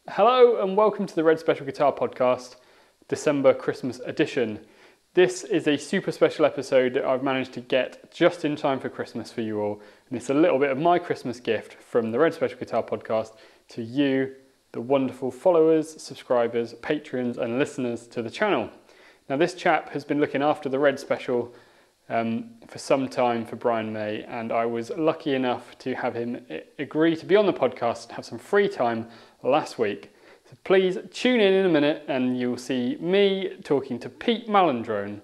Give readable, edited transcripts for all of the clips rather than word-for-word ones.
Hello and welcome to the Red Special Guitar Podcast, December Christmas edition. This is a super special episode that I've managed to get just in time for Christmas for you all. And it's a little bit of my Christmas gift from the Red Special Guitar Podcast to you, the wonderful followers, subscribers, patrons and listeners to the channel. Now this chap has been looking after the Red Special for some time for Brian May, and I was lucky enough to have him agree to be on the podcast and have some free time last week. So please tune in a minute and you'll see me talking to Pete Malandrone.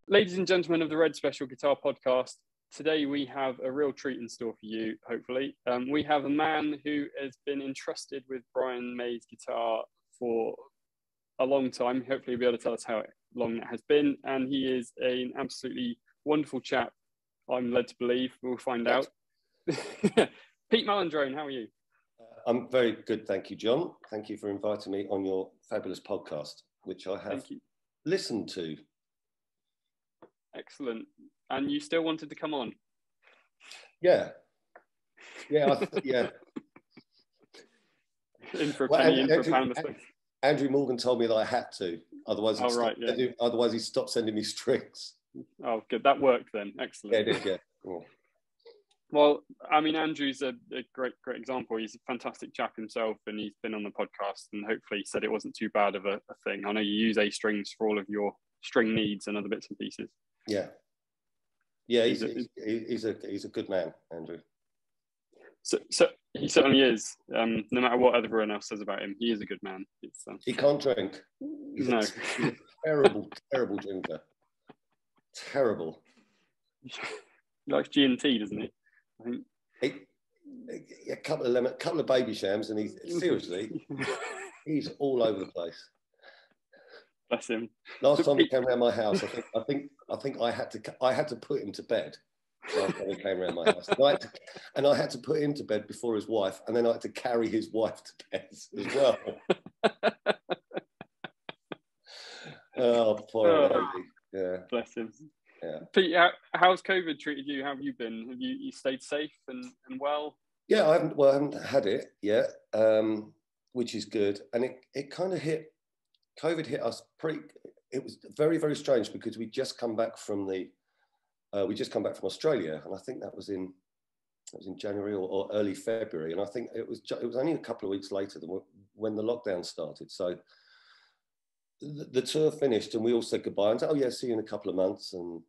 Ladies and gentlemen of the Red Special Guitar Podcast, today we have a real treat in store for you, hopefully. We have a man who has been entrusted with Brian May's guitar for a long time. Hopefully he'll be able to tell us how long that has been. And he is an absolutely wonderful chap, I'm led to believe. We'll find out. Pete Malandrone, how are you? I'm very good, thank you, John. Thank you for inviting me on your fabulous podcast, which I have listened to. Excellent. And you still wanted to come on? Yeah. Yeah. In for a penny, in for a pound. Andrew Morgan told me that I had to. Otherwise, otherwise he stopped sending me strings. Oh, good. That worked then. Excellent. Yeah, it did, yeah. Oh. Well, I mean, Andrew's a great example. He's a fantastic chap himself, and he's been on the podcast and hopefully said it wasn't too bad of a thing. I know you use A strings for all of your string needs and other bits and pieces. Yeah, he's a good man, Andrew. So he certainly is. No matter what everyone else says about him, he is a good man. He can't drink. He's a terrible drinker. Terrible. He likes G&T, doesn't he? I think. A couple of baby shams, and he's all over the place. Bless him. Last time he came around my house, I think I had to put him to bed. Last time he came around my house, and I had to put him to bed before his wife, and then I had to carry his wife to bed as well. Oh, poor lady. Yeah. Bless him. Yeah. Pete, how's COVID treated you? How have you been? Have you stayed safe and well? Yeah, I haven't had it yet, which is good, and it kind of hit. COVID hit us it was very, very strange because we'd just come back from Australia, and I think that was in January or early February, and I think it was only a couple of weeks later than when the lockdown started. So the tour finished, and we all said goodbye and said, "Oh yeah, see you in a couple of months," and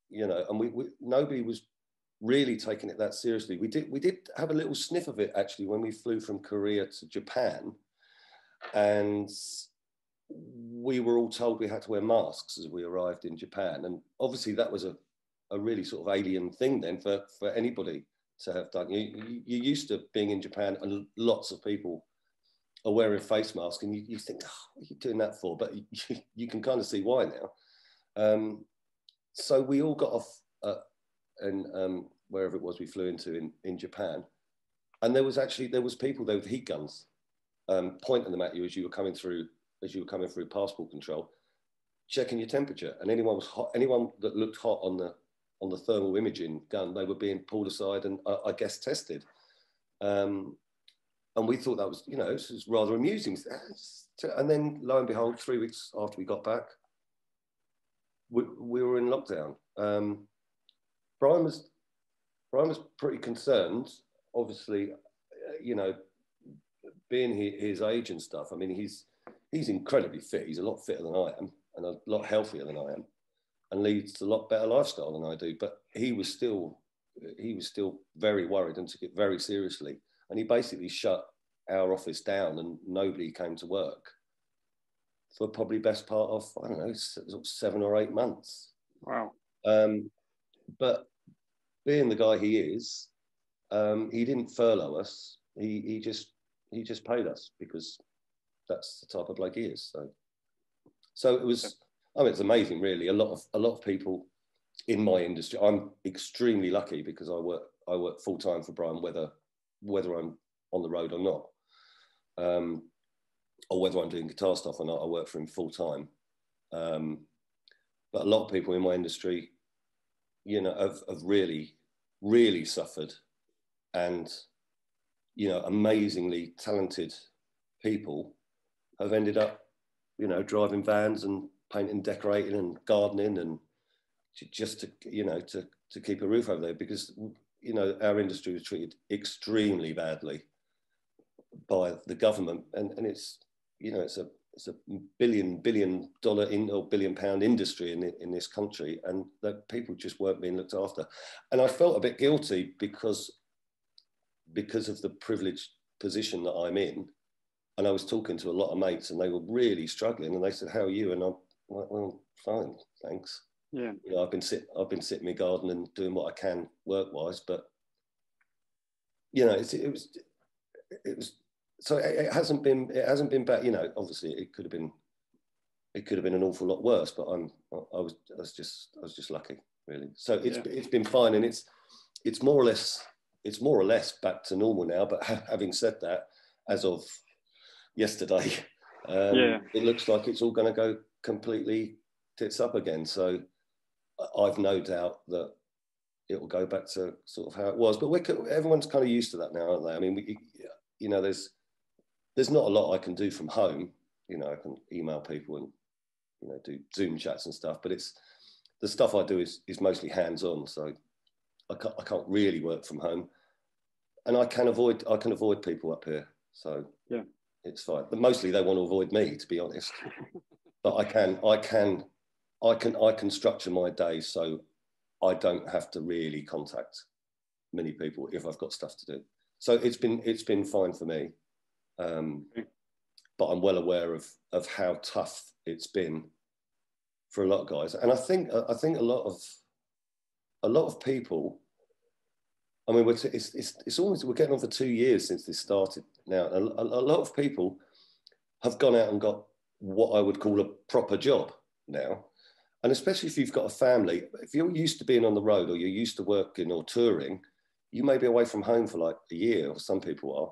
and we nobody was really taking it that seriously. We did have a little sniff of it actually when we flew from Korea to Japan, and we were all told we had to wear masks as we arrived in Japan. And obviously that was a really sort of alien thing then for anybody to have done. You're used to being in Japan and lots of people are wearing face masks, and you think, oh, what are you doing that for? But you can kind of see why now. So we all got off and wherever it was we flew into in Japan. And there was people there with heat guns pointing them at you as you were coming through passport control, checking your temperature, and anyone that looked hot on the thermal imaging gun, they were being pulled aside and I guess tested. And we thought that was, this was rather amusing. And then lo and behold, 3 weeks after we got back, we were in lockdown. Brian was pretty concerned, obviously, being his age and stuff. I mean, he's incredibly fit. He's a lot fitter than I am, and a lot healthier than I am, and leads a lot better lifestyle than I do. But he was still very worried and took it very seriously. And he basically shut our office down, and nobody came to work for probably best part of, I don't know, 7 or 8 months. Wow. But being the guy he is, he didn't furlough us. He just paid us because that's the type of bloke he is. So it was. I mean, it's amazing, really. A lot of people in my industry. I'm extremely lucky because I work full time for Brian, whether I'm on the road or not, or whether I'm doing guitar stuff or not. I work for him full time. But a lot of people in my industry, have really, really suffered, and amazingly talented people have ended up, driving vans and painting, decorating, and gardening, and just to keep a roof over there, because our industry was treated extremely badly by the government, and it's it's a billion dollar or billion pound industry in this country, and that people just weren't being looked after. And I felt a bit guilty because of the privileged position that I'm in. And I was talking to a lot of mates, and they were really struggling, and they said, "How are you?" And I'm like, "Well, fine, thanks." Yeah. I've been sitting in my garden and doing what I can work-wise, but it was so it hasn't been bad. Obviously it could have been an awful lot worse, but I was just lucky, really. So it's been fine, and it's more or less back to normal now. But having said that, as of yesterday, it looks like it's all going to go completely tits up again. So I've no doubt that it will go back to sort of how it was. But everyone's kind of used to that now, aren't they? I mean, there's not a lot I can do from home. I can email people and do Zoom chats and stuff. But it's the stuff I do is mostly hands-on. So I can't really work from home, and I can avoid people up here. So yeah, it's fine. But mostly they want to avoid me, to be honest. But I can structure my day so I don't have to really contact many people if I've got stuff to do. So it's been fine for me. But I'm well aware of how tough it's been for a lot of guys. And I think a lot of people, I mean, it's almost, we're getting on for 2 years since this started now. A lot of people have gone out and got what I would call a proper job now. And especially if you've got a family, if you're used to being on the road, or you're used to working or touring, you may be away from home for like a year, or some people are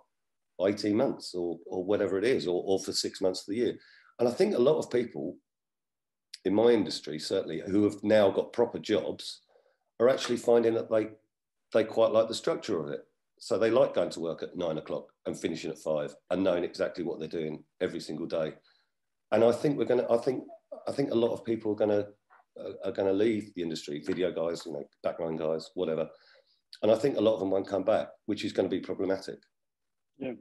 18 months or whatever it is, or for 6 months of the year. And I think a lot of people in my industry, certainly, who have now got proper jobs, are actually finding that they quite like the structure of it. So they like going to work at 9 o'clock and finishing at 5 and knowing exactly what they're doing every single day. And I think I think a lot of people are going to leave the industry, video guys, background guys, whatever. And I think a lot of them won't come back, which is going to be problematic. Yeah.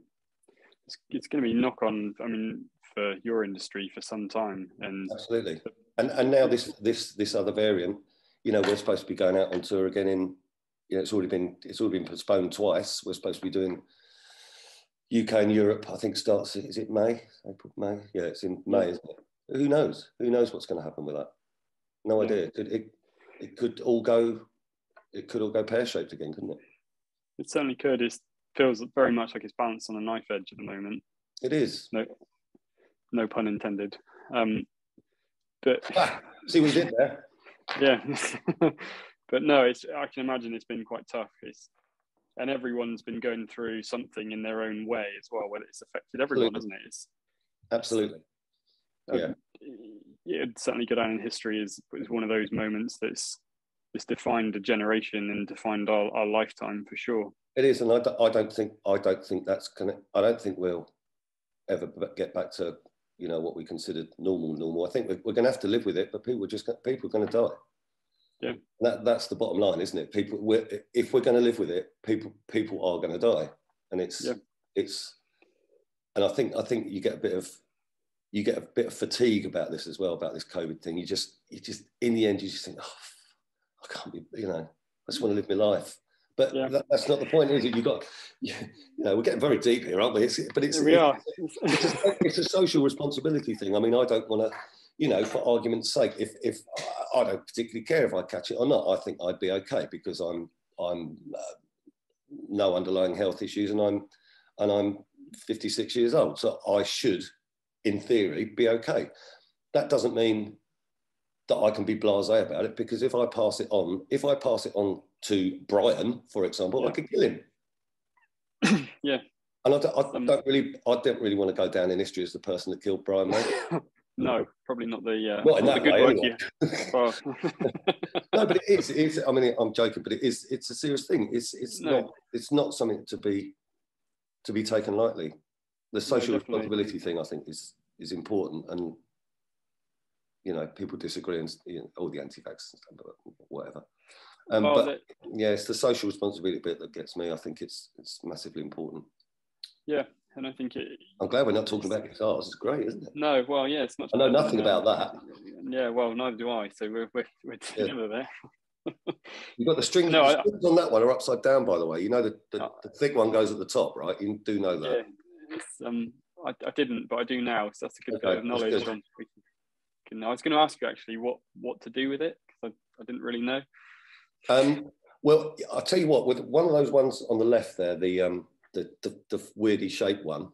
It's going to be knock on, I mean, for your industry for some time. And absolutely. And now this other variant, we're supposed to be going out on tour again in, it's already been postponed twice. We're supposed to be doing UK and Europe, I think starts, is it May? April, May? Yeah, it's in May, isn't it? Who knows? Who knows what's going to happen with that? No idea. It could all go pear-shaped again, couldn't it? It certainly could. It feels very much like it's balanced on a knife edge at the moment. It is. No pun intended. But see what you did there? Yeah. But no, I can imagine it's been quite tough. And everyone's been going through something in their own way as well, where it's affected everyone, hasn't it? Absolutely. Yeah. It'd certainly go down in history as one of those moments that's defined a generation and defined our lifetime for sure. It is, and I don't think that's gonna. I don't think we'll ever get back to what we considered normal. I think we're going to have to live with it, but people are going to die. Yeah, that's the bottom line, isn't it? If we're going to live with it, people are going to die, and and I think you get a bit of fatigue about this as well, about this COVID thing. You just in the end you just think, oh, I can't be, I just want to live my life. But that's not the point, is it? We're getting very deep here, aren't we? It's a social responsibility thing. I mean, I don't want to, for argument's sake, if I don't particularly care if I catch it or not, I think I'd be okay because I'm no underlying health issues, and I'm 56 years old, so I should, in theory, be okay. That doesn't mean that I can be blasé about it, because if I pass it on to Brian, for example, I could kill him. Yeah. And I don't really want to go down in history as the person that killed Brian May. No, probably not the not in that good way, work. anyway. Well. No, but it is. I mean, I'm joking, but it's a serious thing. It's not something to be taken lightly. The social responsibility thing, I think, is important, and people disagree, and all the anti-vaxxers and stuff, but whatever. It's the social responsibility bit that gets me. I think it's massively important. Yeah, and I think I'm glad we're not talking about guitars. It's great, isn't it? No, well, yeah, it's much. I know nothing about that. Yeah, well, neither do I. So we're together there. You've got the strings. No, the strings on that one are upside down, by the way. You know the thick one goes at the top, right? You do know that. Yeah, I didn't, but I do now. So that's a good bit of knowledge. I was going to ask you actually what to do with it, because I didn't really know. Well, I'll tell you what. With one of those ones on the left there, the weirdy shaped one,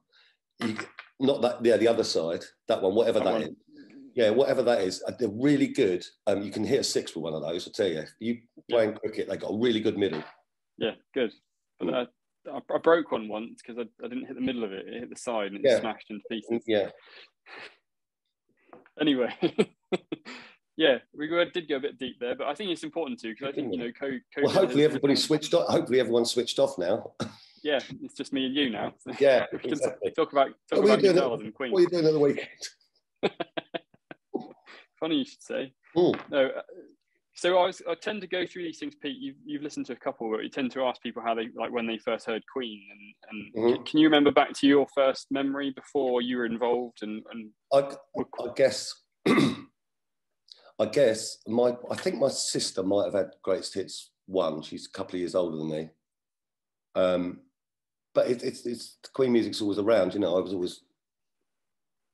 not that. Yeah, the other side, that one, whatever that is. Yeah, whatever that is, they're really good. You can hit a 6 with one of those. I tell you, if you playing cricket, they got a really good middle. Yeah, good. But I broke one once because I didn't hit the middle of it. It hit the side and it smashed into pieces. Yeah. Anyway, yeah, we did go a bit deep there, but I think it's important too, because I think COVID. Well, hopefully everybody's switched off. Hopefully everyone's switched off now. Yeah, it's just me and you now. So yeah, we can talk about guitars and Queen. What are you doing at the weekend? Funny you should say. No, so I tend to go through these things, Pete. You've listened to a couple, but you tend to ask people how they when they first heard Queen, and can you remember back to your first memory before you were involved? And I guess I think my sister might have had Greatest Hits 1. She's a couple of years older than me. But it's Queen music's always around. I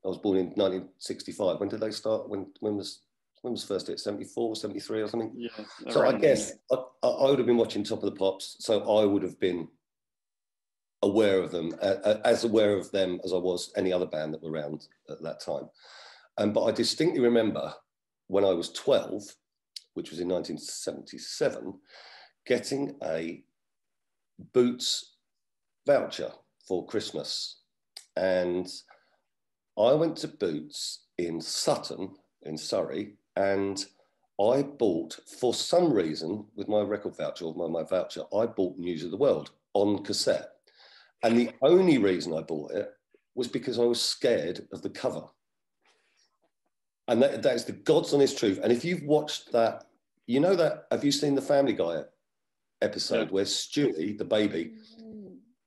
was born in 1965. When did they start? When was first hit? 74, 73 or something? Yeah. So I guess I would have been watching Top of the Pops, so I would have been aware of them, as aware of them as I was any other band that were around at that time. But I distinctly remember when I was 12, which was in 1977, getting a Boots voucher for Christmas. And I went to Boots in Sutton, in Surrey, and I bought, for some reason, with my record voucher, or my voucher, I bought News of the World on cassette. And the only reason I bought it was because I was scared of the cover. And that is the God's honest truth. And if you've watched that, have you seen the Family Guy episode where Stewie, the baby,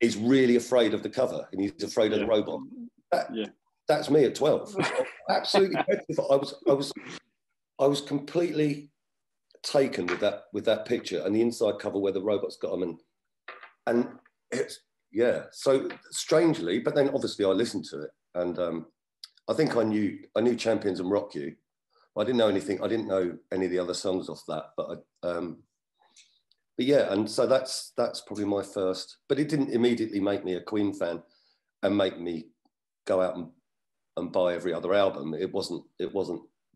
is really afraid of the cover and he's afraid of the robot? That's me at 12. Absolutely petrified. I was completely taken with that picture and the inside cover where the robot's got them, and it's so strangely, but then obviously I listened to it, and I think I knew Champions and Rock You. I didn't know anything. I didn't know any of the other songs off that, but yeah, and so that's probably my first. But it didn't immediately make me a Queen fan and make me go out and buy every other album. It wasn't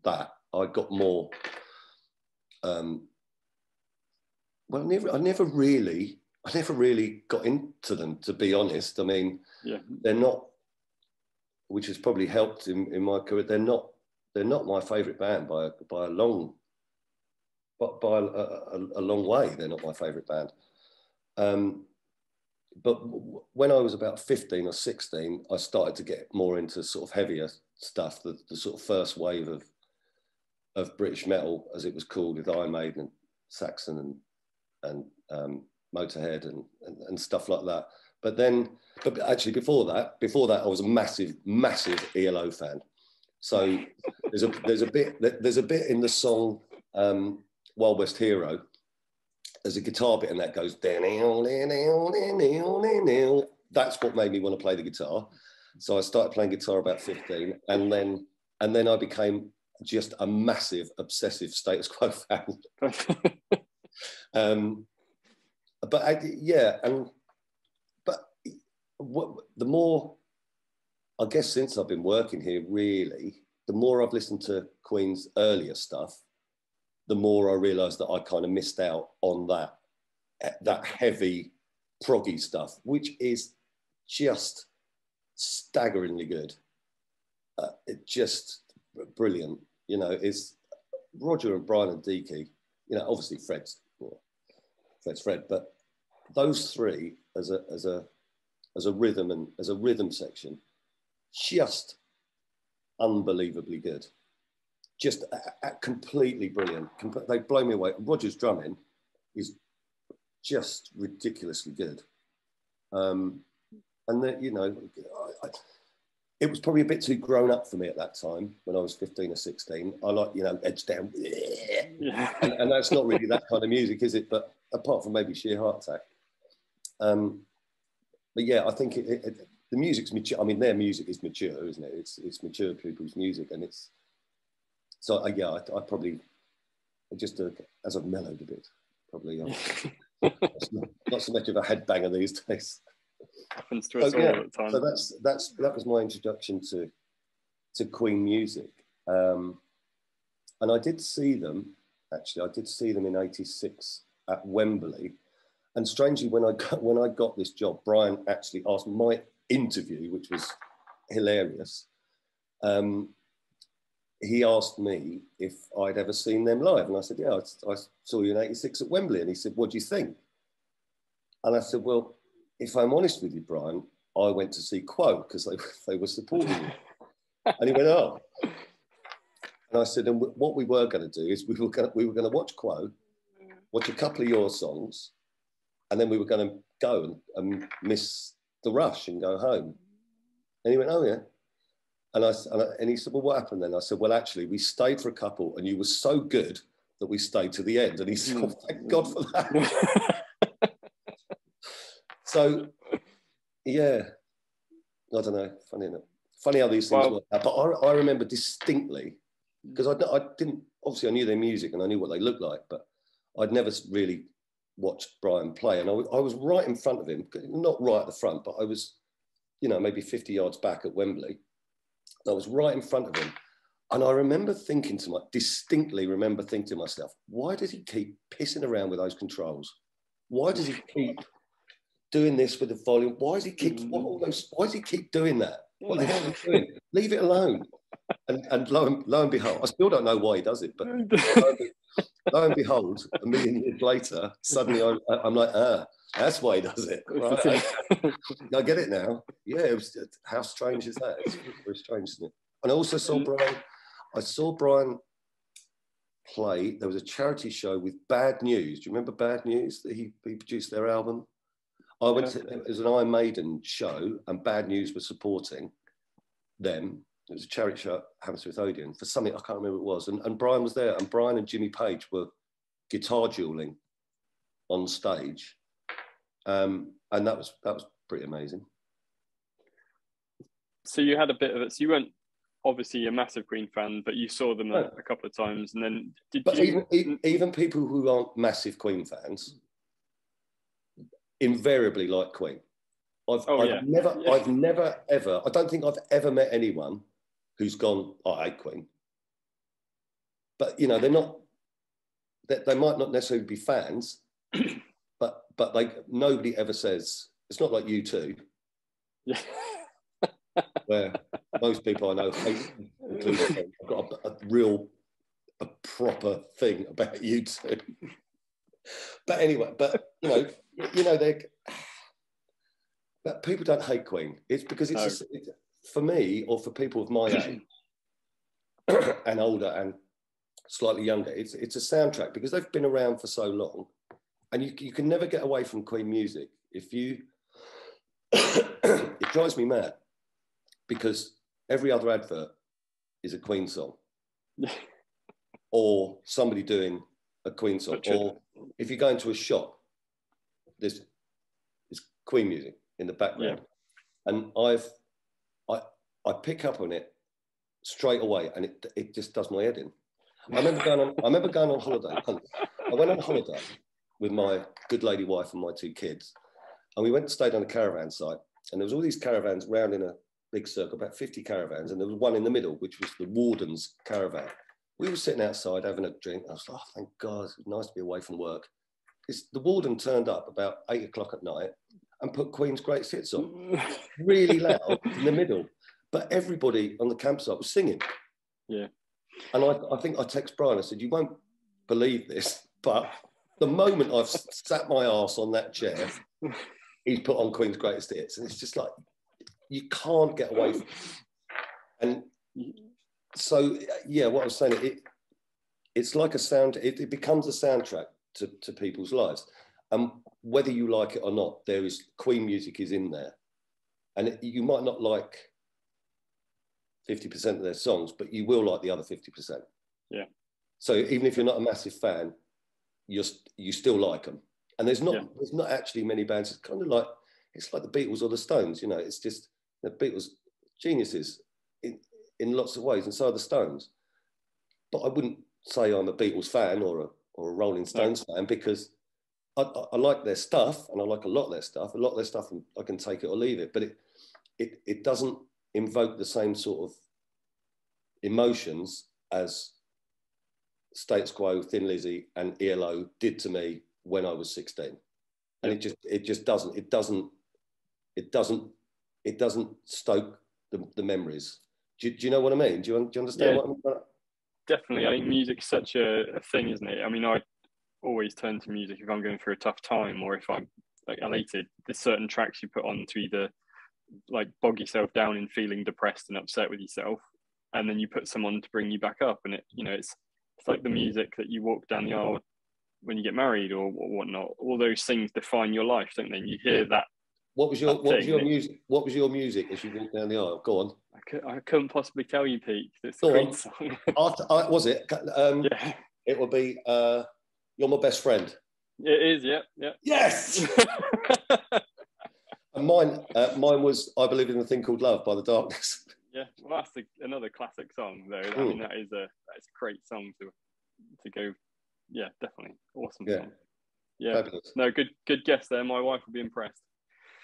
that. I got more. I never really got into them, to be honest. I mean, they're not, which has probably helped in my career. They're not my favourite band by a long. But by a long way, they're not my favourite band. But when I was about 15 or 16, I started to get more into sort of heavier stuff, the sort of first wave of British metal, as it was called, with Iron Maiden and Saxon and Motorhead and stuff like that. But actually before that, I was a massive ELO fan. So there's a bit in the song Wild West Hero. There's a guitar bit and that goes. That's what made me want to play the guitar. So I started playing guitar about 15, and then I became just a massive obsessive Status Quo fan. but yeah, but the more, I guess, since I've been working here, really, the more I've listened to Queen's earlier stuff, the more I realised that I kind of missed out on that heavy proggy stuff, which is just staggeringly good. It just brilliant. You know, it's Roger and Brian and Deaky. You know, obviously Fred's Fred, but those three as a rhythm section, just unbelievably good. Just completely brilliant. They blow me away. Roger's drumming is just ridiculously good. And that, you know, it was probably a bit too grown up for me at that time when I was 15 or 16. I like, you know, edge down. Yeah. And that's not really that kind of music, is it? But apart from maybe Sheer Heart Attack. But yeah, I think the music's mature. I mean, their music is mature, isn't it? It's mature people's music. And it's, so yeah, I probably, just as I've mellowed a bit, probably not so much of a headbanger these days. Happens to us all at the time. So that was my introduction to Queen music, and I did see them. Actually, I did see them in '86 at Wembley, and strangely, when I got this job, Brian actually asked my interview, which was hilarious. He asked me if I'd ever seen them live, and I said, "Yeah, I saw you in '86 at Wembley." And he said, "What do you think?" And I said, "Well, if I'm honest with you, Brian, I went to see Quo because they were supporting me." And he went, "Oh." And I said, "And what we were going to do is we were going to watch Quo, watch a couple of your songs, and then we were going to go and miss the rush and go home." And he went, "Oh yeah." And he said, "Well, what happened then?" I said, "Well, actually, we stayed for a couple, and you were so good that we stayed to the end." And he said, "Oh, thank God for that." So, yeah, I don't know. Funny how these things work out. But I remember distinctly, because I didn't, obviously I knew their music and I knew what they looked like, but I'd never really watched Brian play. And I was right in front of him, not right at the front, but I was, you know, maybe 50 yards back at Wembley. I was right in front of him. And I distinctly remember thinking to myself, why does he keep pissing around with those controls? Why does he keep doing this with the volume? Why does he keep doing that? What the hell is he doing? Leave it alone. And lo and behold, I still don't know why he does it, but lo and behold, a million years later, suddenly I'm like, that's why he does it. Right? I get it now. Yeah, how strange is that? It's very strange, isn't it? And I also saw Brian. I saw Brian play. There was a charity show with Bad News. Do you remember Bad News? That he produced their album. I went to, it was an Iron Maiden show, and Bad News was supporting them. It was a charity show at Hammersmith Odeon for something, I can't remember what it was. And Brian was there, and Brian and Jimmy Page were guitar dueling on stage. And that was pretty amazing. So you had a bit of it. So you weren't obviously a massive Queen fan, but you saw them a couple of times. And then even people who aren't massive Queen fans invariably like Queen. I've never ever, I don't think I've ever met anyone who's gone, I hate Queen. But, you know, they might not necessarily be fans, but nobody ever says, it's not like U2. Yeah. Where most people I know hate, including I've got a proper thing about U2. But anyway, you know, but people don't hate Queen. It's because it's for me, or for people of my age and older and slightly younger, it's a soundtrack because they've been around for so long, and you can never get away from Queen music. If you, it drives me mad because every other advert is a Queen song or somebody doing a Queen song, or if you go into a shop, there's Queen music in the background, and I pick up on it straight away, and it just does my head in. I remember going on holiday. I went on holiday, with my good lady wife and my 2 kids. And we went and stayed on a caravan site. And there was all these caravans round in a big circle, about 50 caravans. And there was one in the middle, which was the warden's caravan. We were sitting outside having a drink. I was like, oh, thank God, it's nice to be away from work. The warden turned up about 8 o'clock at night and put Queen's Greatest Hits on, really loud in the middle. But everybody on the campsite was singing. Yeah. And I think I text Brian, I said, you won't believe this, but the moment I've sat my arse on that chair, he's put on Queen's Greatest Hits. And it's just like, you can't get away from it. And so, yeah, what I was saying, it's like a sound, it becomes a soundtrack to people's lives. And whether you like it or not, there is Queen music is in there. And you might not like 50% of their songs, but you will like the other 50%. Yeah. So even if you're not a massive fan, you still like them. And there's not actually many bands. It's kind of like, it's like the Beatles or the Stones, you know, it's just the Beatles, geniuses in lots of ways, and so are the Stones. But I wouldn't say I'm a Beatles fan or a Rolling Stones fan, because I like their stuff, and I like a lot of their stuff. A lot of their stuff, I can take it or leave it, but it doesn't invoke the same sort of emotions as Status Quo, Thin Lizzy, and ELO did to me when I was 16. And it just doesn't stoke the memories. Do you know what I mean? Do you understand what I mean? Definitely. I think music's such a thing, isn't it? I mean, I always turn to music if I'm going through a tough time, or if I'm like elated. There's certain tracks you put on to either like bog yourself down in feeling depressed and upset with yourself, and then you put some on to bring you back up. And it's like the music that you walk down the aisle when you get married or whatnot. All those things define your life, don't they? And you hear that. What was your music? What was your music as you walked down the aisle? Go on. I couldn't possibly tell you, Pete. It's a great song. Was it? Yeah. It would be "You're My Best Friend." It is. Yeah. Yes. And mine was "I Believe in a Thing Called Love" by The Darkness. Yeah, well, that's another classic song, though. I mean, that's a great song to go. Yeah, definitely awesome song. Yeah, fabulous. No, good guess there. My wife will be impressed.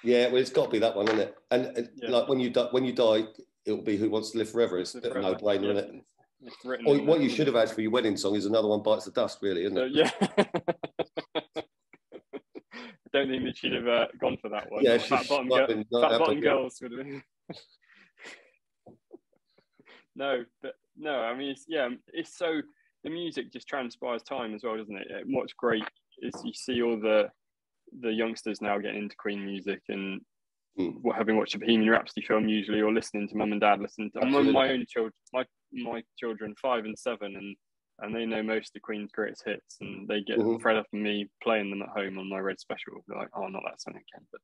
Yeah, well, it's got to be that one, isn't it? And like when you die, it'll be "Who Wants to Live Forever." It's a bit of a no-brainer, isn't it? It's written. Or what you should have had for your wedding song is "Another One Bites the Dust," really, isn't it? Yeah. I don't think that she'd have gone for that one. Yeah, Fat Bottom Girls would have been. No, I mean, it's so, the music just transpires time as well, doesn't it? What's great is you see all the youngsters now getting into Queen music and having watched a Bohemian Rhapsody film usually, or listening to mum and dad listen to my own children, my children 5 and 7, and they know most of Queen's greatest hits, and they get fed up of me playing them at home on my Red Special. They're like, oh, not that song again. But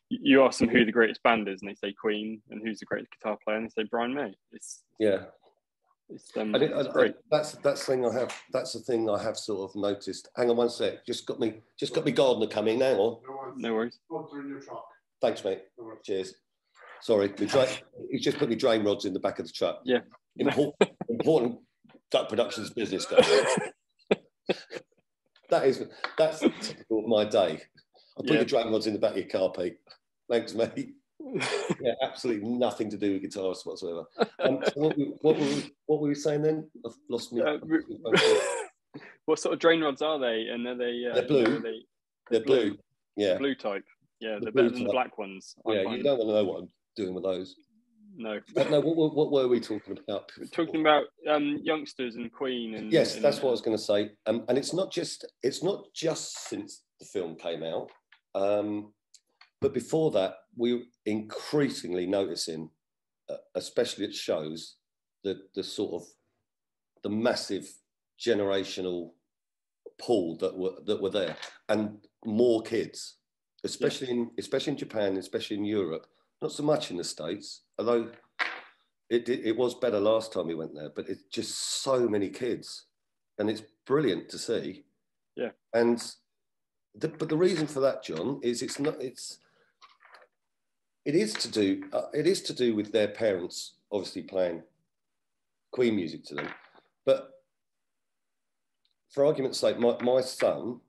you ask them who the greatest band is, and they say Queen, and who's the greatest guitar player, and they say Brian May. It's great. That's the thing I have sort of noticed. Hang on one sec. Just got me gardener coming. Hang on. No worries. In your truck. Thanks, mate. Cheers. Sorry, he's just put me drain rods in the back of the truck. Yeah. Important duck productions business, guys. That's typical of my day. I put your drain rods in the back of your car, Pete. Thanks, mate. Yeah, absolutely nothing to do with guitars whatsoever. So what were we saying then? I've lost me. What sort of drain rods are they? And are they? They're blue. They're blue. Yeah. Blue type. Yeah, they're better than the black ones. You don't want to know what I'm doing with those. No. No. What were we talking about? We're talking about youngsters and Queen. And yes, that's what I was going to say. And it's not just since the film came out. But before that, we were increasingly noticing, especially at shows, the sort of the massive generational pool that were there, and more kids, especially in Japan, especially in Europe. Not so much in the States, although it was better last time we went there. But it's just so many kids, and it's brilliant to see. Yeah. But the reason for that, John, is it is to do with their parents obviously playing Queen music to them. But for argument's sake, my son,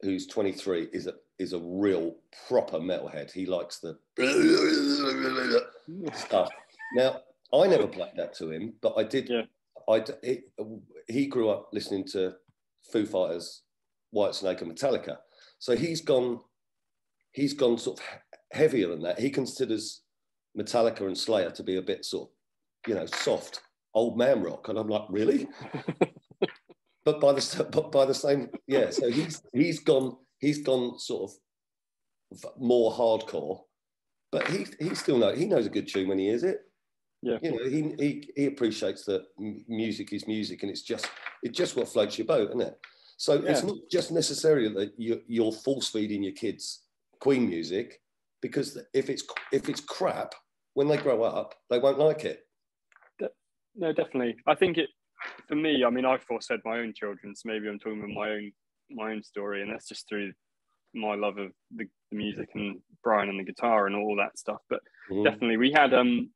who's 23, is a real proper metalhead. He likes the stuff. Now, I never played that to him, but I did. Yeah. He grew up listening to Foo Fighters, Whitesnake, and Metallica. So he's gone sort of heavier than that. He considers Metallica and Slayer to be a bit sort of, soft old man rock, and I'm like, really? but by the same, yeah. So he's gone sort of more hardcore, but he still knows a good tune when he hears it. Yeah, he appreciates that music is music, and it's just what floats your boat, isn't it? So it's not just necessarily that you're force feeding your kids Queen music, because if it's crap, when they grow up, they won't like it. No, definitely. I think for me, I mean, I've force fed my own children, so maybe I'm talking about my own story, and that's just through my love of the music and Brian and the guitar and all that stuff. But definitely, we had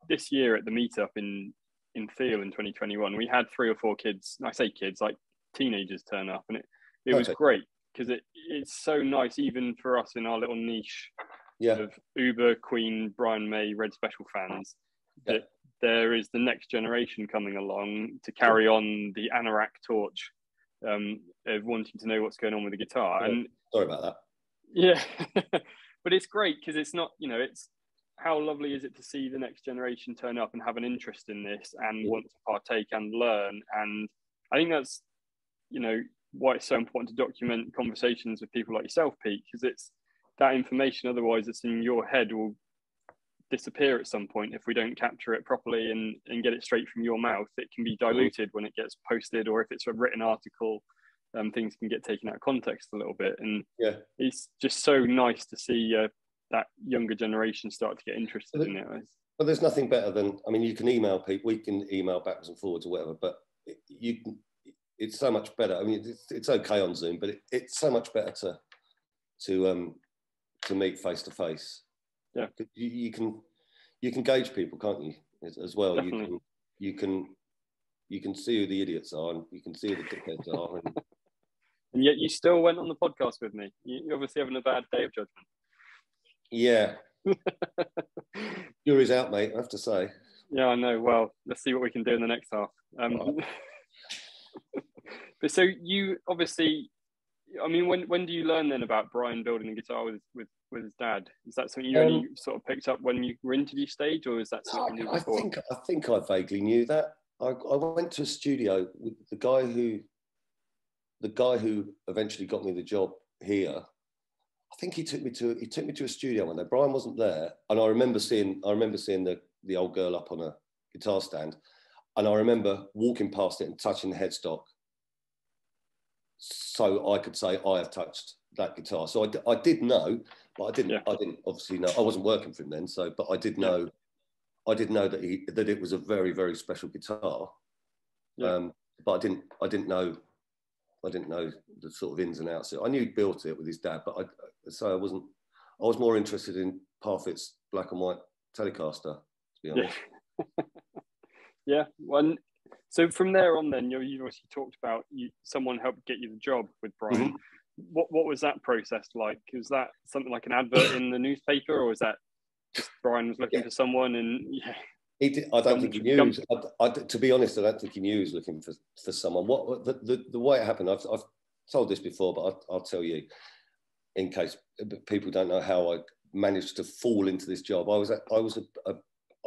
this year at the meetup in Thiel in 2021, we had 3 or 4 kids. I say kids, like teenagers, turn up, and it was great, because it's so nice, even for us in our little niche of Uber, Queen, Brian May, Red Special fans, that there is the next generation coming along to carry on the Anorak torch of wanting to know what's going on with the guitar. And sorry about that. Yeah, but it's great, because it's not, it's how lovely is it to see the next generation turn up and have an interest in this and want to partake and learn. And I think that's, why it's so important to document conversations with people like yourself, Pete, because it's that information otherwise that's in your head will disappear at some point if we don't capture it properly and get it straight from your mouth. It can be diluted when it gets posted, or if it's a written article, things can get taken out of context a little bit. And it's just so nice to see that younger generation start to get interested in it. Well, there's nothing better than, I mean, you can email people, we can email backwards and forwards or whatever, but it's so much better. I mean, it's okay on Zoom, but it's so much better to meet face to face. Yeah, you can gauge people, can't you? As well, definitely. you can see who the idiots are, and you can see who the dickheads are. And yet you still went on the podcast with me. You're obviously having a bad day of judgment. Yeah. Jury's out, mate, I have to say. Yeah, I know. Well, let's see what we can do in the next half. But so you obviously, I mean, when do you learn then about Brian building the guitar with his dad? Is that something you only sort of picked up when you were interview stage, or is that something you knew before? I think I vaguely knew that. I went to a studio with the guy who eventually got me the job here. I think he took me to a studio one day. Brian wasn't there, and I remember seeing the old girl up on a guitar stand, and I remember walking past it and touching the headstock, so I could say I have touched that guitar. So I did know, but I didn't obviously know. I wasn't working for him then, but I did know. I did know that it was a very, very special guitar. But I didn't know the sort of ins and outs. I knew he built it with his dad, but I was more interested in Parfit's black and white Telecaster, to be honest. Yeah. Well, so from there on, then you obviously talked about someone helped get you the job with Brian. Mm-hmm. What was that process like? Was that something like an advert in the newspaper, or was that just Brian was looking for someone? And he did, I don't think he knew. To be honest, I don't think he knew he was looking for someone. What the way it happened, I've told this before, but I'll tell you in case people don't know how I managed to fall into this job. I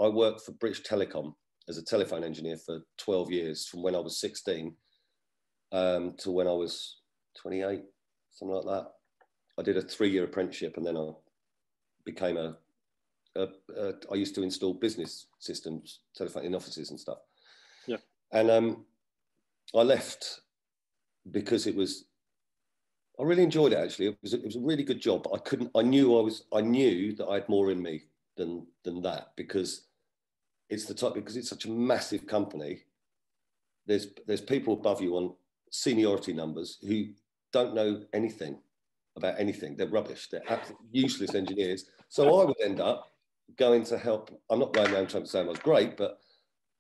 worked for British Telecom as a telephone engineer for 12 years, from when I was 16 to when I was 28, something like that. I did a 3-year apprenticeship, and then I became I used to install business systems, telephone in offices and stuff. Yeah. And I left because I really enjoyed it, actually. It was a really good job, but I knew that I had more in me than that, because it's such a massive company. There's people above you on seniority numbers who don't know anything about anything. They're rubbish. They're absolutely useless engineers. So I would end up going to help. I'm not going around trying to say I was great, but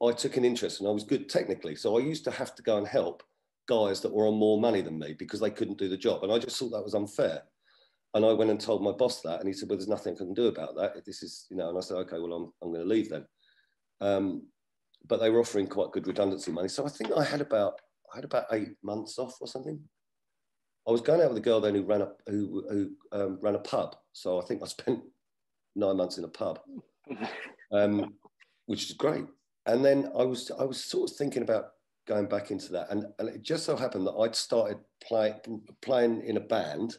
I took an interest and I was good technically. So I used to have to go and help guys that were on more money than me because they couldn't do the job. And I just thought that was unfair. And I went and told my boss that, and he said, well, there's nothing I can do about that. This is, you know, and I said, okay, well, I'm going to leave then. But they were offering quite good redundancy money. So I think I had about 8 months off or something. I was going out with a girl then who ran a pub. So I think I spent 9 months in a pub, which is great. And then I was sort of thinking about going back into that. And it just so happened that I'd started playing in a band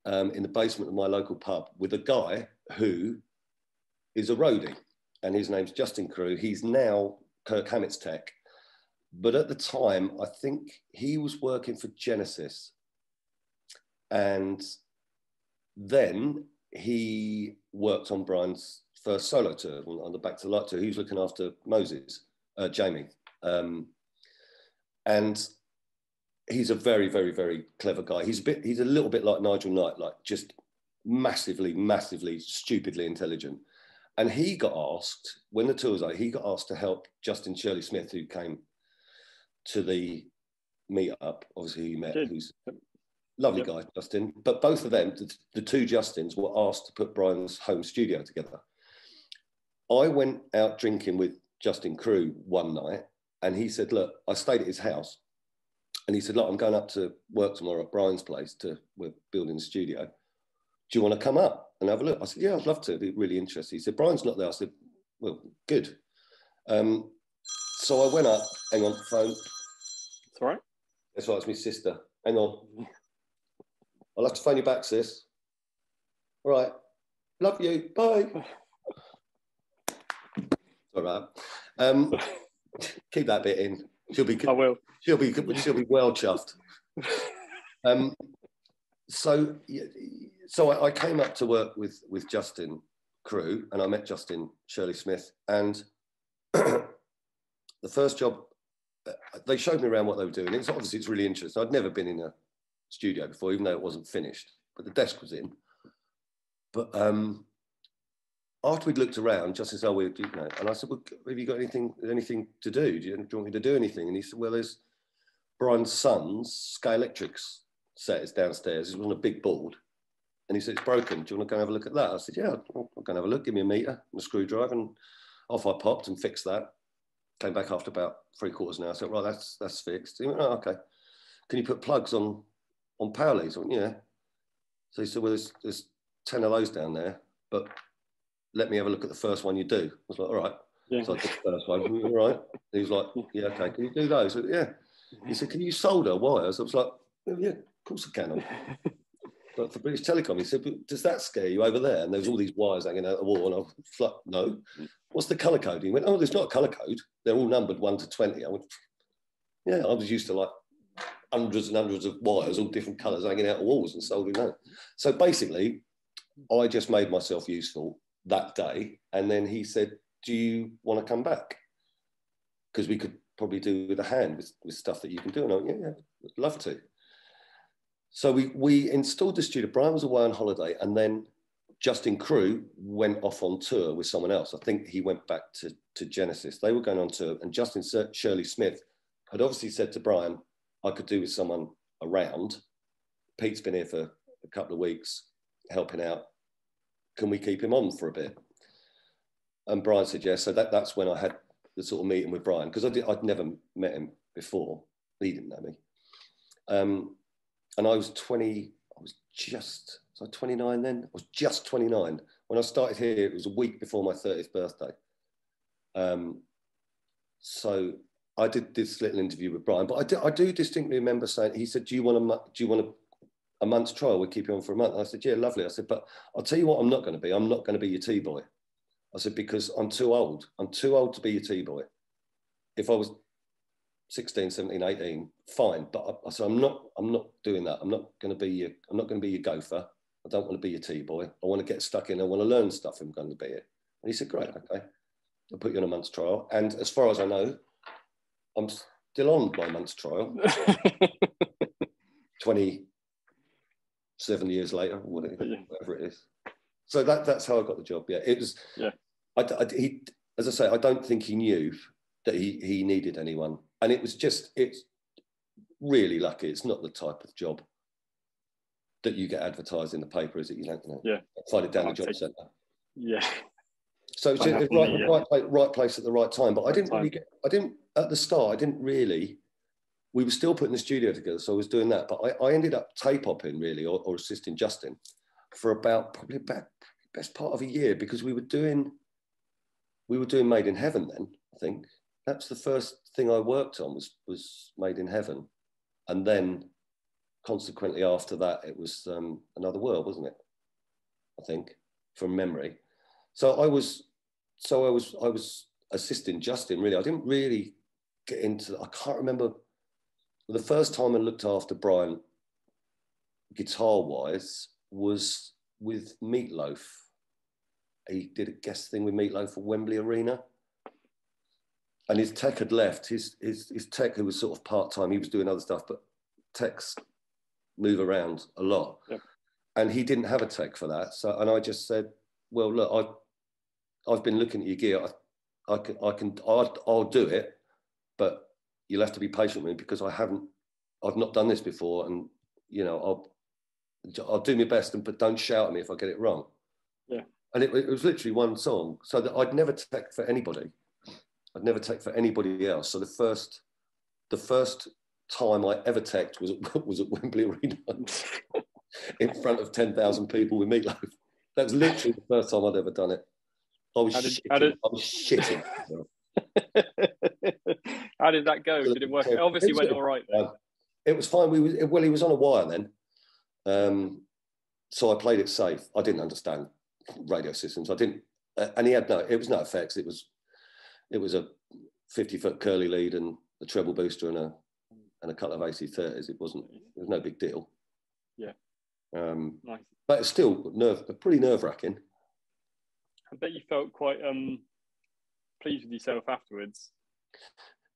in the basement of my local pub with a guy who is a roadie, and his name's Justin Crew. He's now Kirk Hammett's tech. But at the time, I think he was working for Genesis. And then he worked on Brian's first solo tour, on the Back to the Light tour. He was looking after Moses, Jamie. And he's a very, very, very clever guy. He's a little bit like Nigel Knight, like just massively, massively, stupidly intelligent. And he got asked, when the tour was out, he got asked to help Justin Shirley Smith, who came to the meetup, obviously he met, who's a lovely guy, Justin. But both of them, the two Justins, were asked to put Brian's home studio together. I went out drinking with Justin Crew one night, and he said, look, I stayed at his house. And he said, look, I'm going up to work tomorrow at Brian's place. We're building a studio. Do you want to come up and have a look? I said, yeah, I'd love to. It'd be really interesting. He said, Brian's not there. I said, well, good. So I went up. Hang on, phone. It's all right. That's right, it's my sister. Hang on. I'll have to phone you back, sis. All right. Love you. Bye. All right. Keep that bit in. She'll be. I will. She'll be well chuffed. So I came up to work with Justin Crew, and I met Justin Shirley Smith. And the first job, they showed me around what they were doing. It's really interesting. I'd never been in a studio before, even though it wasn't finished, but the desk was in. But after we'd looked around, Justin said, and I said, well, have you got anything to do? Do you want me to do anything? And he said, well, there's Brian's son's Sky Electrics set is downstairs. It was on a big board. And he said, it's broken. Do you want to go and have a look at that? I said, yeah, I'll go and have a look. Give me a meter and a screwdriver. And off I popped and fixed that. Came back after about 3/4 of an hour. I said, right, that's fixed. He went, oh, okay. Can you put plugs on power leads? I went, yeah. So he said, well, there's 10 of those down there, but let me have a look at the first one you do. I was like, all right. Yeah. So I did the first one. All right. He was like, yeah, okay. Can you do those? I said, yeah. He said, can you solder wires? I was like, oh, yeah, of course I can. But for British Telecom, he said, but does that scare you over there? And there was all these wires hanging out the wall. And I was like, no. What's the colour code? He went, oh, there's not a colour code. They're all numbered 1 to 20. I went, yeah, I was used to like hundreds and hundreds of wires, all different colours hanging out the walls and soldering out. So basically, I just made myself useful that day. And then he said, do you want to come back? Because we could probably do with a hand with stuff that you can do. And I went, yeah, I'd love to. So we installed the studio. Brian was away on holiday, and then Justin Crew went off on tour with someone else. I think he went back to Genesis. They were going on tour, and Justin Shirley Smith had obviously said to Brian, I could do with someone around. Pete's been here for a couple of weeks helping out. Can we keep him on for a bit? And Brian said yes. So that's when I had the sort of meeting with Brian, because I'd never met him before. He didn't know me. And I was 20, I was 29 then? I was just 29. When I started here, it was a week before my 30th birthday. So I did this little interview with Brian, but I do distinctly remember saying, he said, do you want a month's trial? We'll keep you on for a month. I said, yeah, lovely. I said, but I'll tell you what I'm not going to be. I'm not going to be your T-boy. I said, because I'm too old. I'm too old to be your T-boy. If I was 16, 17, 18, fine. But I said, I'm not doing that. I'm not going to be your gopher. I don't want to be your T-boy. I want to get stuck in. I want to learn stuff. I'm going to be it. And he said, great, okay. I'll put you on a month's trial. And as far as I know, I'm still on my month's trial. 27 years later, whatever it is. So that's how I got the job. Yeah, it was. Yeah. He, as I say, I don't think he knew that he needed anyone, and it was just really lucky. It's not the type of job that you get advertised in the paper, is it? You don't, find it down the job centre. Yeah. So it's right place at the right time. But I didn't at the start. I didn't really. We were still putting the studio together, so I was doing that. But I ended up tape opping really, or assisting Justin, for probably about best part of a year, because we were doing Made in Heaven then. I think that's the first thing I worked on was Made in Heaven, and then consequently after that it was Another World, wasn't it? I think, from memory. So I was assisting Justin really. I didn't really get into. I can't remember the first time I looked after Brian guitar-wise was with Meatloaf. He did a guest thing with Meatloaf at Wembley Arena, and his tech had left. His tech, who was sort of part-time, he was doing other stuff, but techs move around a lot. Yep. And he didn't have a tech for that. So, and I just said, well, look, I've been looking at your gear. I'll do it, but you'll have to be patient with me because I've not done this before, and I'll do my best, but don't shout at me if I get it wrong. Yeah. And it was literally one song, so that I'd never tech for anybody. I'd never tech for anybody else. So the first time I ever teched was at Wembley Arena in front of 10,000 people with Meatloaf. That's literally the first time I'd ever done it. I was shitting. How did that go? Did it work? It obviously went all right then. It was fine. He was on a wire then. So I played it safe. I didn't understand radio systems. I didn't, and it was no effects. It was a 50-foot curly lead and a treble booster and a couple of AC30s. It was no big deal. Yeah. Nice. But it's still pretty nerve-wracking. I bet you felt quite pleased with yourself afterwards.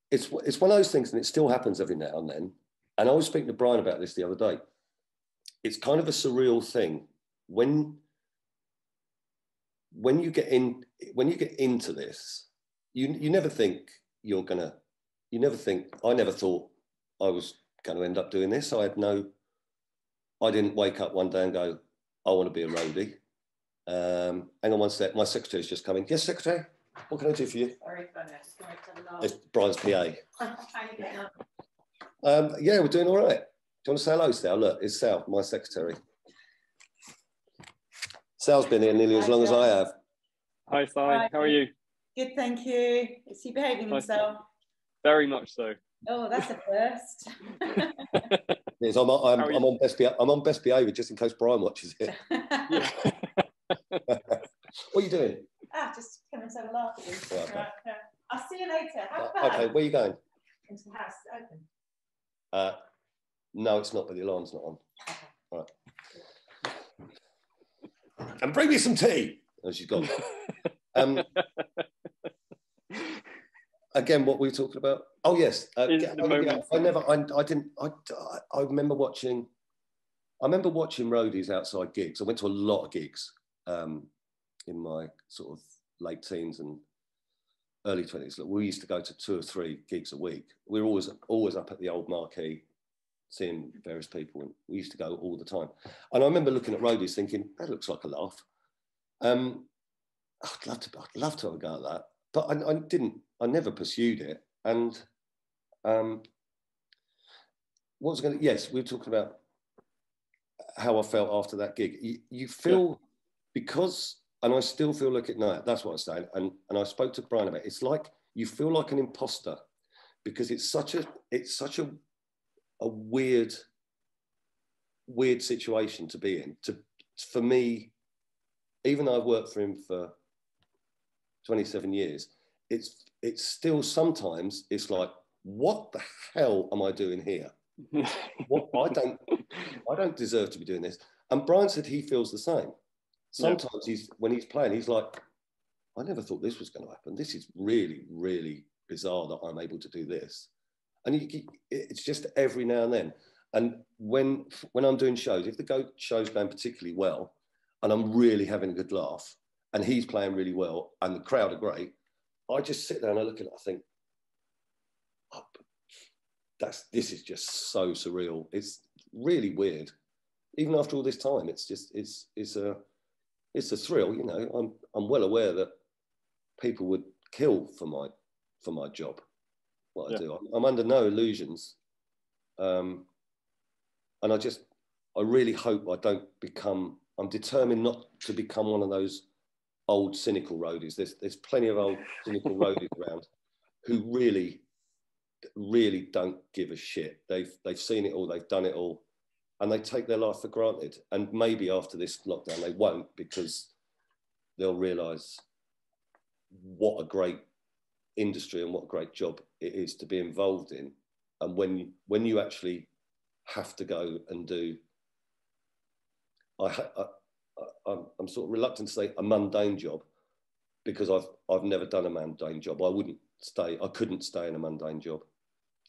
It's one of those things, and it still happens every now and then. And I was speaking to Brian about this the other day. It's kind of a surreal thing when you get into this. You never think you're gonna. You never think. I never thought I was going to end up doing this. I didn't wake up one day and go, I want to be a roadie. Hang on one sec. My secretary's just come in. Yes, secretary. What can I do for you? Sorry, I'm it's Brian's PA. just Yeah, we're doing all right. Do you want to say hello, Sal? Look, it's Sal, my secretary. Sal's been here nearly as long as I have. Hi, Sal. How are you? Good, thank you. Is he behaving himself? Very much so. Oh, that's a first. Yes, I'm on best behaviour just in case Brian watches it. What are you doing? Just come and have a laugh with you. Right, okay. I'll see you later. Okay, where are you going? Into the house. Open. No, it's not, but the alarm's not on. All right. And bring me some tea. Oh, she's gone. Again, what were we talking about? Oh yes, I remember watching roadies outside gigs. I went to a lot of gigs in my sort of late teens and early 20s. We used to go to 2 or 3 gigs a week. We were always up at the old marquee, seeing various people, and we used to go all the time. And I remember looking at roadies thinking, that looks like a laugh. I'd love to have a go at that, but I didn't. I never pursued it. And what was going to? Yes, we were talking about how I felt after that gig. You feel because, and I still feel like it now. That's what I was saying. And I spoke to Brian about it. It's like you feel like an imposter because it's such a weird situation to be in. For me, even though I've worked for him for 27 years, it's still sometimes it's like, what the hell am I doing here? I don't deserve to be doing this. And Brian said he feels the same. Sometimes when he's playing, he's like, I never thought this was going to happen. This is really, really bizarre that I'm able to do this. And it's just every now and then. And when I'm doing shows, if the show's going particularly well, and I'm really having a good laugh, and he's playing really well, and the crowd are great, I just sit there and I look at it, I think, this is just so surreal. It's really weird. Even after all this time, it's a thrill. You know, I'm well aware that people would kill for my job, what I do. I'm under no illusions, and I really hope I don't become. I'm determined not to become one of those old cynical roadies. There's plenty of old cynical roadies around who really don't give a shit. They've seen it all, they've done it all, and they take their life for granted. And maybe after this lockdown they won't, because they'll realise what a great industry and what a great job it is to be involved in. And when you actually have to go and do, I'm sort of reluctant to say a mundane job, because I've never done a mundane job. I couldn't stay in a mundane job.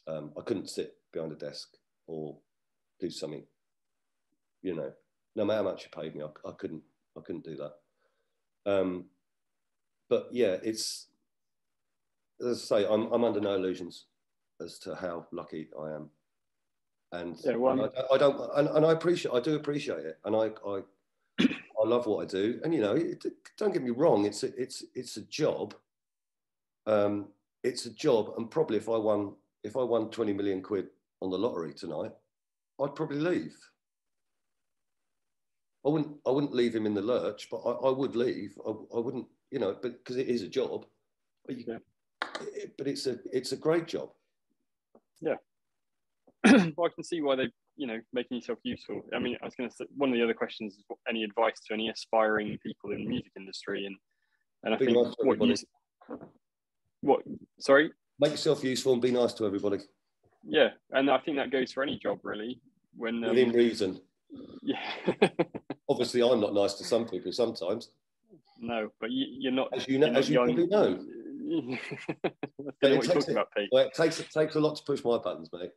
I couldn't sit behind a desk or do something, you know, no matter how much you paid me, I couldn't do that. But yeah, it's, as I say, I'm under no illusions as to how lucky I am. And I do appreciate it. And I love what I do. And, you know, don't get me wrong, it's a job. It's a job. And probably if I won 20 million quid on the lottery tonight, I'd probably leave. I wouldn't leave him in the lurch, but I would leave. I wouldn't, you know, but because it is a job. But it's a great job. Yeah. Well, I can see why they, you know, making yourself useful. I mean, I was going to say, one of the other questions is any advice to any aspiring people in the music industry, and I think nice sorry? Make yourself useful and be nice to everybody. Yeah, and I think that goes for any job really. Within reason. Yeah. Obviously, I'm not nice to some people sometimes. No, but you're not. As you probably know. It takes a lot to push my buttons, mate.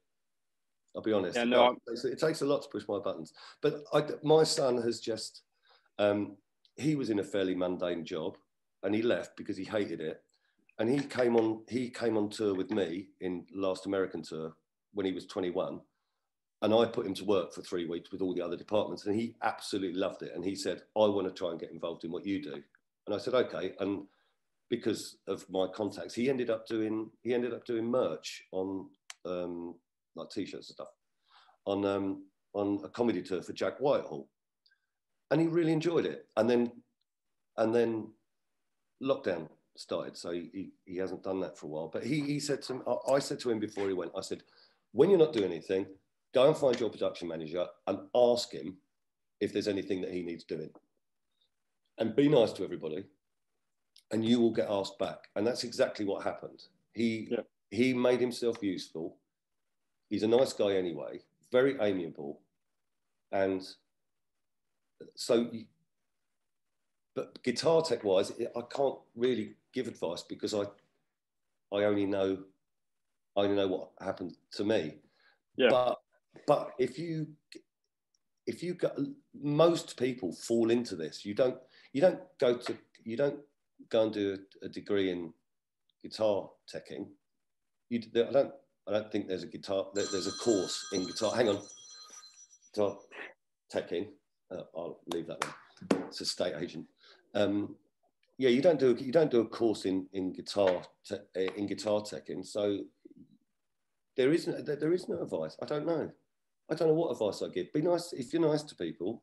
I'll be honest. Yeah, no, it takes a lot to push my buttons. But my son has just, he was in a fairly mundane job, and he left because he hated it. And he came on tour with me in last American tour when he was 21. And I put him to work for 3 weeks with all the other departments, and he absolutely loved it. And he said, I want to try and get involved in what you do. And I said, okay. And because of my contacts, he ended up doing merch on like t-shirts and stuff on a comedy tour for Jack Whitehall, and he really enjoyed it. And then lockdown started, so he hasn't done that for a while. But he said to me, I said to him before he went, I said, when you're not doing anything, go and find your production manager and ask him if there's anything that he needs doing, and be nice to everybody, and you will get asked back. And that's exactly what happened. He made himself useful. He's a nice guy anyway, very amiable. And so, but guitar tech wise, I can't really give advice because I only know what happened to me. Yeah. But if you got, most people fall into this. You don't go and do a degree in guitar teching. I don't think there's a course in guitar. Hang on, guitar teching. I'll leave that one. It's a state agent. You don't do a course in guitar teching. So there is no advice. I don't know what advice I give. Be nice. If you're nice to people,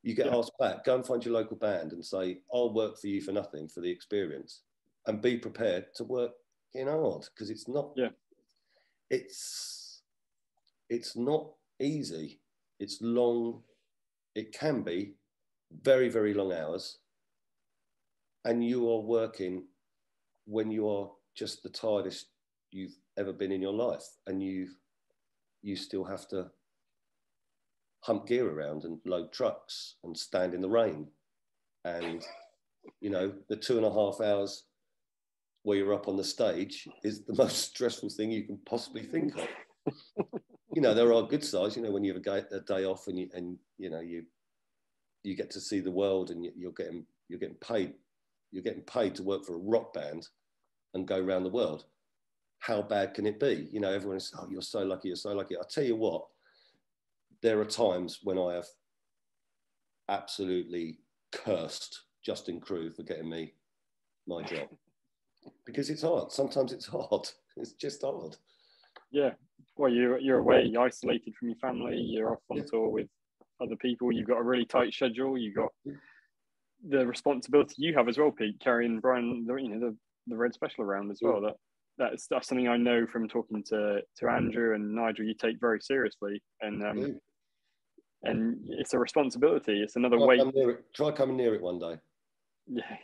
you get asked back. Go and find your local band and say, I'll work for you for nothing for the experience, and be prepared to work in hard, because it's not. Yeah. It's not easy. It's long. It can be very, very long hours. And you are working when you are just the tiredest you've ever been in your life. And you still have to hump gear around and load trucks and stand in the rain. And, you know, the 2.5 hours where you're up on the stage is the most stressful thing you can possibly think of. You know, there are good sides, you know, when you have a day off and you know, you get to see the world, and you're getting paid to work for a rock band and go around the world. how bad can it be? You know, everyone says, oh, you're so lucky, you're so lucky. I tell you what, there are times when I have absolutely cursed Justin Crew for getting me my job. Because it's hard. Sometimes it's hard. It's just hard. Yeah. Well, you're away, you're isolated from your family, you're off on tour with other people, you've got a really tight schedule, you've got the responsibility you have as well, Pete, carrying Brian, the Red Special around as well. That's something I know from talking to Andrew and Nigel you take very seriously, and it's a responsibility. It's another weight. Try coming near it one day. Yeah.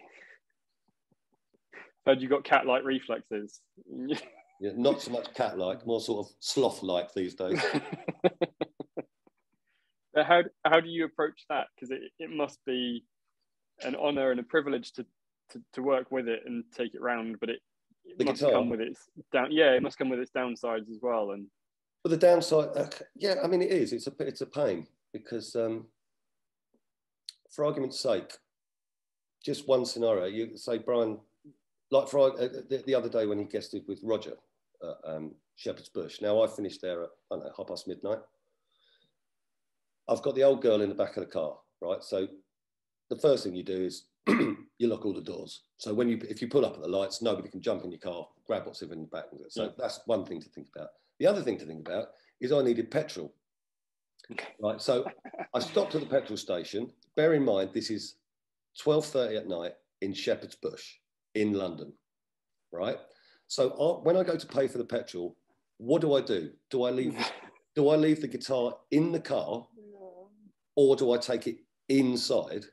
Heard you got cat-like reflexes. Yeah, not so much cat-like, more sort of sloth-like these days. But how do you approach that? Because it must be an honour and a privilege to work with it and take it round, but it must come with its it must come with its downsides as well. And but the downside, I mean, it is. It's a pain because, for argument's sake, just one scenario. You say, Brian, like for the other day when he guested with Roger at Shepherd's Bush. Now I finished there at, I don't know, midnight. I've got the old girl in the back of the car, right? So the first thing you do is you lock all the doors. So if you pull up at the lights, nobody can jump in your car, grab what's in the back. So that's one thing to think about. The other thing to think about is I needed petrol, right? So I stopped at the petrol station. Bear in mind, this is 12:30 at night in Shepherd's Bush in London, right? So when I go to pay for the petrol, what do? Do I leave the guitar in the car, or do I take it inside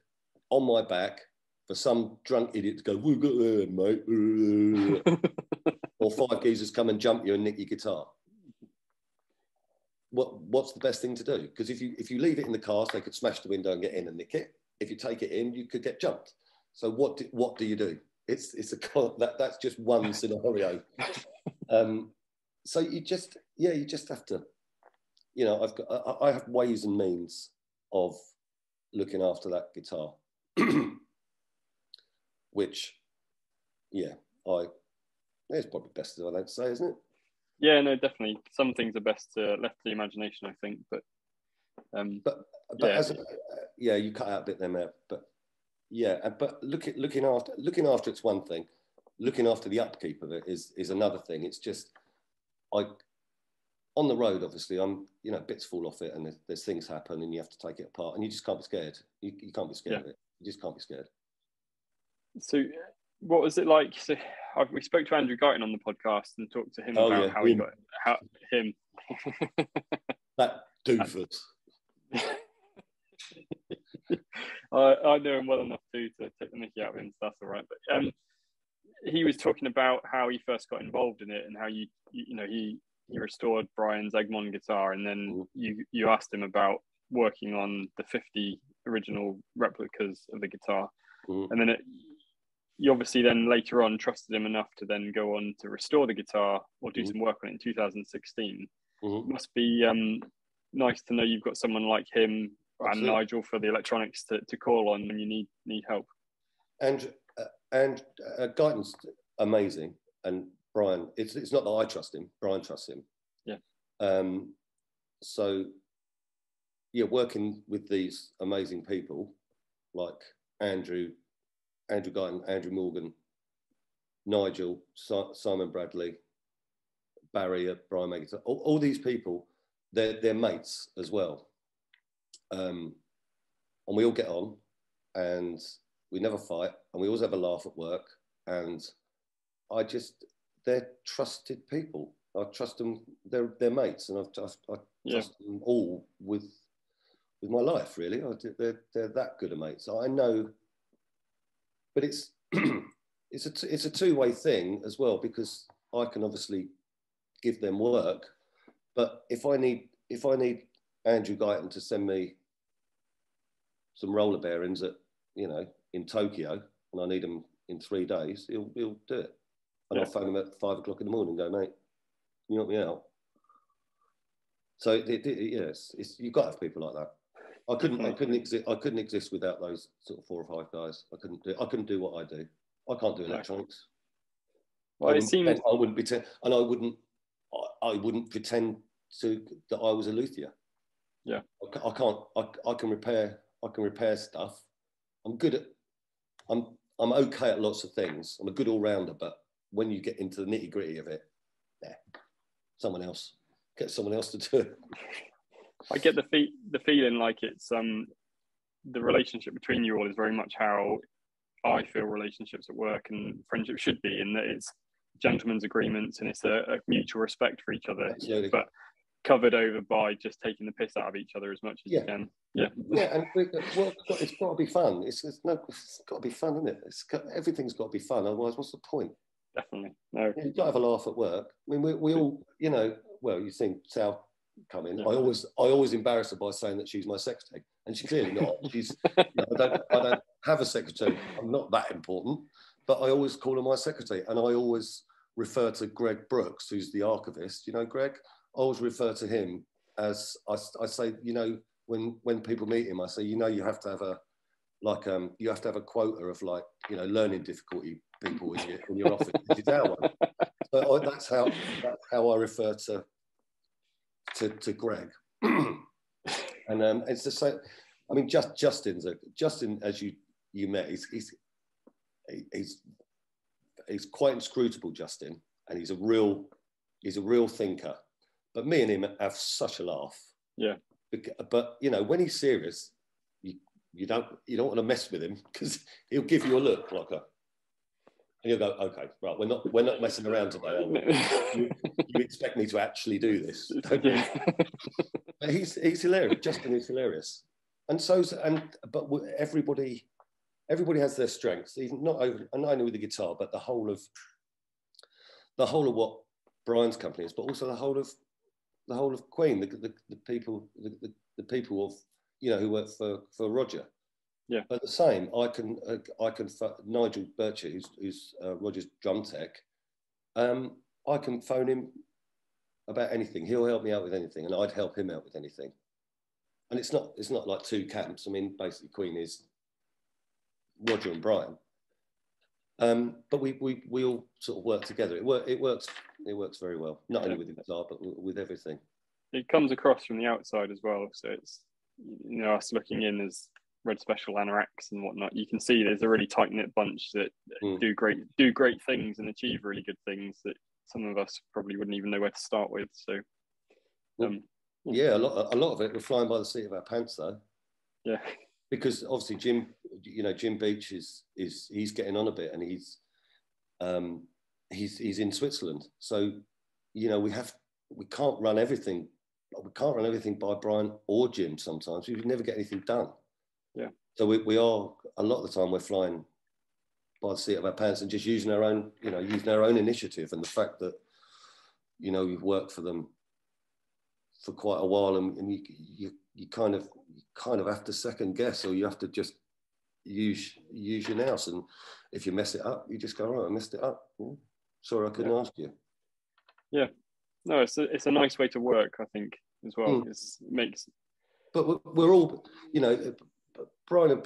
on my back for some drunk idiot to go, "We got there, mate," or five geezers come and jump you and nick your guitar? What's the best thing to do? Because if you leave it in the car, so they could smash the window and get in and nick it. If you take it in, you could get jumped. So what do you do? That's just one scenario. So you just have to, I have ways and means of looking after that guitar, which, it's probably best as I don't say, isn't it? Yeah, no, definitely. Some things are best left to the imagination, I think. But you cut out a bit there, Matt. But but looking after it's one thing. Looking after the upkeep of it is another thing. It's just on the road, obviously, bits fall off it, and there's things happen, and you have to take it apart, and you just can't be scared. You can't be scared of it. You just can't be scared. So, what was it like? So, we spoke to Andrew Guyton on the podcast and talked to him about how he got him. That doofus. I know him well enough to take the mickey out of him, so that's all right. But he was talking about how he first got involved in it and how he restored Brian's Egmont guitar, and then you asked him about working on the 50 original replicas of the guitar, and then you obviously then later on trusted him enough to then go on to restore the guitar or do some work on it in 2016. Must be nice to know you've got someone like him and Nigel for the electronics to call on when you need help. And Guyton's amazing, and Brian, it's not that I trust him, Brian trusts him. Working with these amazing people like Andrew Guyton, Andrew Morgan, Nigel, Simon Bradley, Barry at Brian May Guitar, all these people, they're mates as well. And we all get on, and we never fight, and we always have a laugh at work. And they're trusted people. I trust them. They're mates, and I trust them all with my life. Really, they're that good of mates. I know, but it's it's a two-way thing as well, because I can obviously give them work, but if I need Andrew Guyton to send me some roller bearings in Tokyo, and I need them in 3 days, he'll do it. And I'll phone him at 5 o'clock in the morning and go, mate, can you help me out? So you've got to have people like that. I couldn't exist without those sort of 4 or 5 guys. I couldn't do what I do. I can't do electronics. Well, it seems I wouldn't pretend, and I wouldn't pretend that I was a luthier. Yeah, I can't. I can repair stuff. I'm good at. I'm okay at lots of things. I'm a good all rounder, but when you get into the nitty gritty of it, get someone else to do it. I get the feeling like it's the relationship between you all is very much how I feel relationships at work and friendship should be, in that it's gentlemen's agreements and it's a mutual respect for each other. Absolutely. But covered over by just taking the piss out of each other as much as you can. Yeah, and it's got to be fun. It's got to be fun, isn't it? Everything's got to be fun. Otherwise, what's the point? Definitely. No, you've got to have a laugh at work. I mean, we all, well, you think Sal come in. Yeah. I always embarrass her by saying that she's my secretary, and she's clearly not. She's, I don't have a secretary. I'm not that important, but I always call her my secretary, and I always refer to Greg Brooks, who's the archivist. You know, Greg. I always refer to him as I say. When people meet him, I say, you have to have a quota of learning difficulty people in your office. It's our one. So that's how I refer to Greg. And it's the same. I mean, Justin, as you met, he's quite inscrutable, Justin, and he's a real thinker. But me and him have such a laugh. Yeah. But when he's serious, you don't want to mess with him, because he'll give you a look like a, and you'll go, okay, right, we're not messing around today, are we? You expect me to actually do this, don't you? But he's hilarious. Justin is hilarious, but everybody has their strengths, even not only with the guitar, but the whole of what Brian's company is, but also the whole of Queen, the people of who work for Roger. Yeah. But the same, I can Nigel Birchie, who's Roger's drum tech. I can phone him about anything. He'll help me out with anything, and I'd help him out with anything. And it's not like two camps. I mean, basically, Queen is Roger and Brian. But we all sort of work together. It works very well. Not only with the guitar, but with everything. It comes across from the outside as well. So it's us looking in as Red Special anoraks and whatnot. You can see there's a really tight knit bunch that do great things and achieve really good things that some of us probably wouldn't even know where to start with. So, a lot of it we're flying by the seat of our pants, though. Yeah. Because obviously Jim Beach he's getting on a bit, and he's in Switzerland. So, we can't run everything. We can't run everything by Brian or Jim. Sometimes we never get anything done. Yeah. So we are, a lot of the time we're flying by the seat of our pants and just using our own initiative, and the fact that we've worked for them for quite a while, and you kind of have to second guess, or you have to just use your nous, and if you mess it up, you just go, right, I messed it up. Sorry, I couldn't ask you. Yeah, no, it's a nice way to work, I think, as well. It makes. But we're all, Brian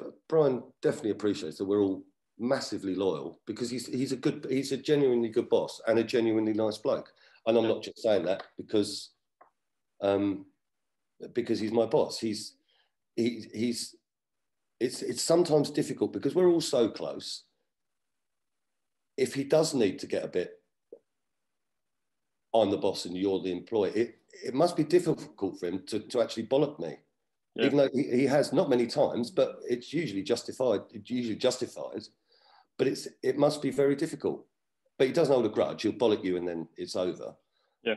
definitely appreciates that we're all massively loyal, because he's a genuinely good boss and a genuinely nice bloke, and I'm not just saying that because he's my boss. It's sometimes difficult because we're all so close. If he does need to get a bit, I'm the boss and you're the employee, it must be difficult for him to actually bollock me. Yeah. Even though he has, not many times, but it's usually justified. It's usually justified, but it must be very difficult. But he doesn't hold a grudge. He'll bollock you and then it's over. Yeah.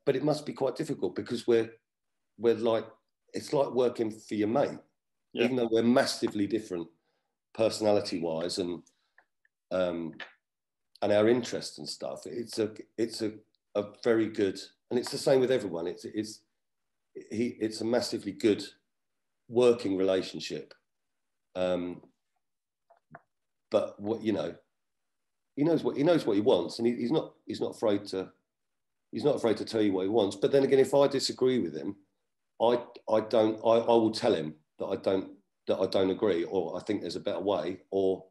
But it must be quite difficult because we're like, it's like working for your mate, even though we're massively different personality-wise and our interests and stuff. It's a very good, and it's the same with everyone. It's a massively good working relationship. But what he knows what he wants, and he's not afraid to tell you what he wants. But then again, if I disagree with him, I will tell him that I don't agree, or I think there's a better way, or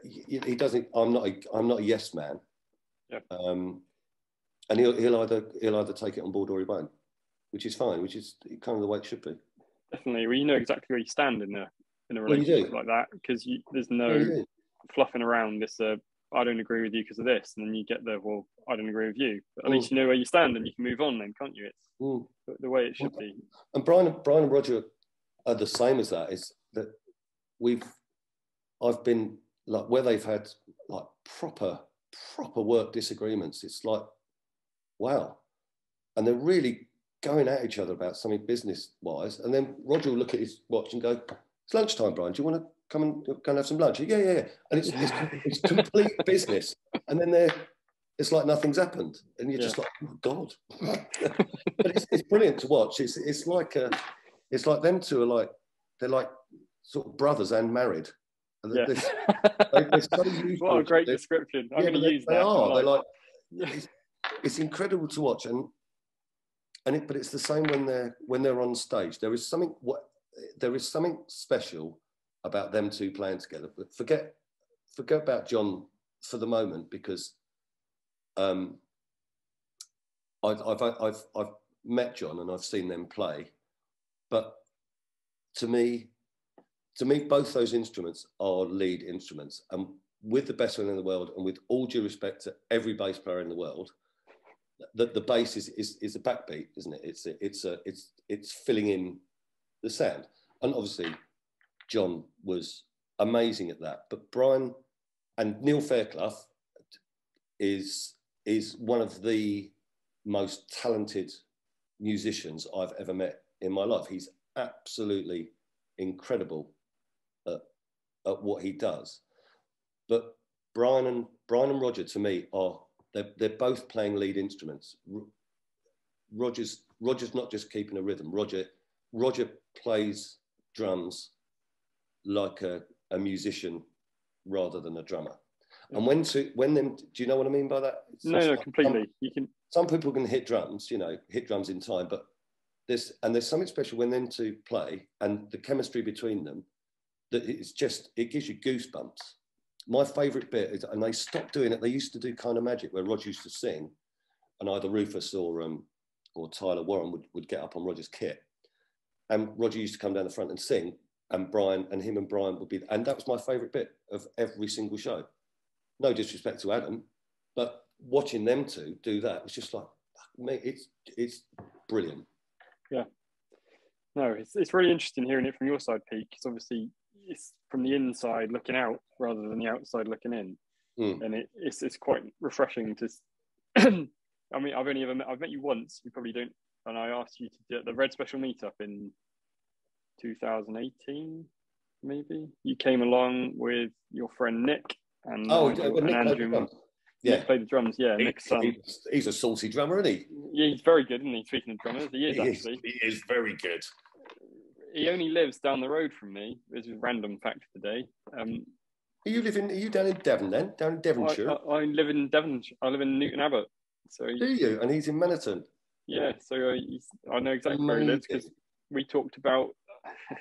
He doesn't. I'm not a yes man. Yeah. And he'll either take it on board or he won't, which is fine. Which is kind of the way it should be. Definitely. Well, you know exactly where you stand in a Well, relationship like that, because there's no Yeah. fluffing around this. I don't agree with you because of this, and then you get the well, I don't agree with you. But at least you know where you stand, and you can move on. Then, can't you? It's the way it should be. And Brian and Roger are the same as that. Is that I've been like where they've had like proper work disagreements. It's like, wow, and they're really going at each other about something business wise. And then Roger will look at his watch and go, "It's lunchtime, Brian. Do you want to come and go and have some lunch?" Yeah. And it's complete business. And then it's like nothing's happened, and you're just like, oh God. But it's brilliant to watch. It's like them two are like they're like sort of brothers and married. And they're so useful. What a great description. I'm going to use that. They are. They're like it's incredible to watch, but it's the same when they're on stage. There is something special about them two playing together. But forget about John for the moment, because I've met John and I've seen them play, but to me, both those instruments are lead instruments, and with the best one in the world, and with all due respect to every bass player in the world, the bass is a backbeat, isn't it? It's filling in the sound, and obviously John was amazing at that. But Brian and Neil Fairclough is one of the most talented musicians I've ever met in my life. He's absolutely incredible at what he does. But Brian and Roger, to me, they're both playing lead instruments. Roger's not just keeping a rhythm. Roger plays drums like a musician rather than a drummer. And when them, do you know what I mean by that? No, completely. Some people can hit drums in time, but there's something special when them two play, and the chemistry between them, that it gives you goosebumps. My favourite bit is, and they stopped doing it. They used to do Kind of Magic, where Roger used to sing, and either Rufus or Tyler Warren would get up on Roger's kit, and Roger used to come down the front and sing, and Brian would be, and that was my favourite bit of every single show. No disrespect to Adam, but watching them two do that was just like, mate, it's brilliant. Yeah. No, it's really interesting hearing it from your side, Pete, because obviously it's from the inside looking out rather than the outside looking in, and it's quite refreshing to. I mean, I've met you once. You probably don't, and I asked you to do the Red Special meetup in 2018, maybe. You came along with your friend Nick and Andrew. Yeah, Nick played the drums. Yeah, Nick's son. He's a saucy drummer, isn't he? Yeah, he's very good, isn't he? Speaking of drummers, he is very good. He only lives down the road from me. This is a random fact today. Are you down in Devon then? Down in Devonshire? I live in Devonshire. I live in Newton Abbot. So do you? And he's in Maniton. Yeah, so I know exactly where he lives, because we talked about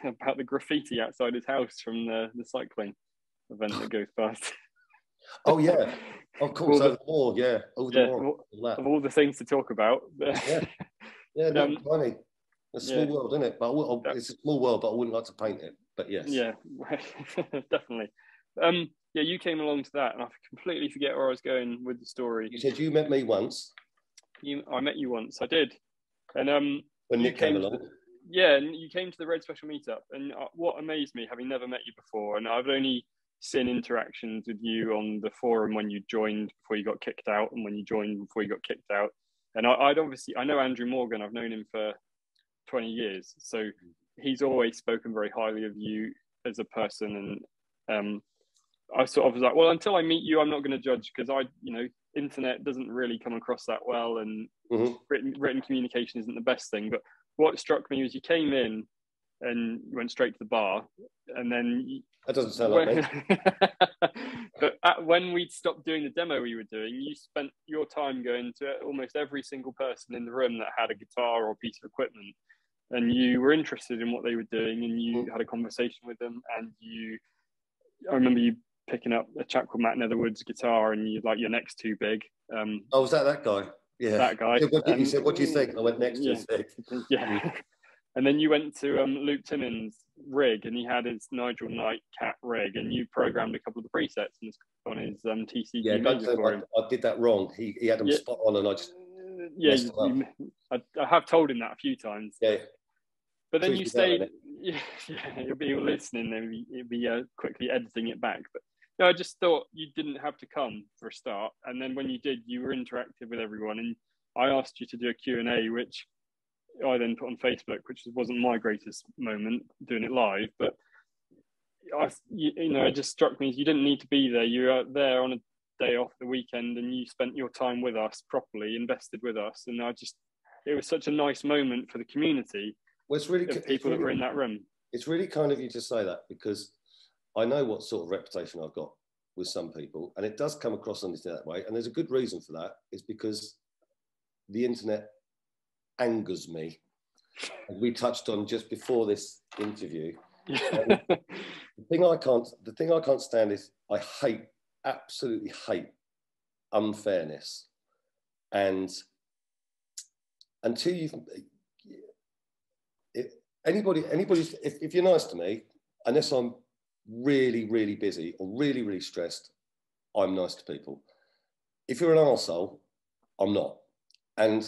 the graffiti outside his house from the cycling event that goes past. Oh yeah, of course. Over the wall, yeah. Of all the things to talk about. Yeah, funny. A small world, isn't it? But it's a small world, but I wouldn't like to paint it. But yes. Yeah, definitely. Yeah, you came along to that, and I completely forget where I was going with the story. You said you met me once. I met you once. I did, and when Nick came along. And you came to the Red Special meetup, and what amazed me, having never met you before, and I've only seen interactions with you on the forum when you joined before you got kicked out, and when you joined before you got kicked out. And I know Andrew Morgan. I've known him for 20 years, so he's always spoken very highly of you as a person. And I sort of was like, well, until I meet you, I'm not going to judge, because internet doesn't really come across that well, and written communication isn't the best thing. But what struck me was you came in and you went straight to the bar, and then that doesn't sound like me. But when we stopped doing the demo we were doing, you spent your time going to almost every single person in the room that had a guitar or a piece of equipment, and you were interested in what they were doing, and you had a conversation with them, and I remember you picking up a chap called Matt Netherwood's guitar, and your neck's too big. Oh, was that guy? Yeah, that guy. He said, "What do you think?" I went, "Next to his thing." Yeah. And then you went to Luke Timmins' rig, and he had his Nigel Nightcat rig, and you programmed a couple of the presets on his TCG. Yeah, don't tell him I did that wrong. He had them spot on, and I just messed them up. I have told him that a few times. Yeah. But then you stayed. Yeah, he'll be listening. He'll be quickly editing it back. But no, I just thought you didn't have to come for a start, and then when you did, you were interactive with everyone, and I asked you to do a Q&A, which I then put on Facebook, which wasn't my greatest moment doing it live, but it just struck me as you didn't need to be there. You were there on a day off the weekend, and you spent your time with us properly, invested with us, and it was such a nice moment for the community. Well, it's really people that were in that room. It's really kind of you to say that, because I know what sort of reputation I've got with some people, and it does come across on this that way. And there's a good reason for that. It's because the internet angers me, as we touched on just before this interview. the thing I can't stand is I absolutely hate unfairness, and until if you're nice to me, unless I'm really, really busy or really, really stressed, I'm nice to people. If you're an arsehole, I'm not. And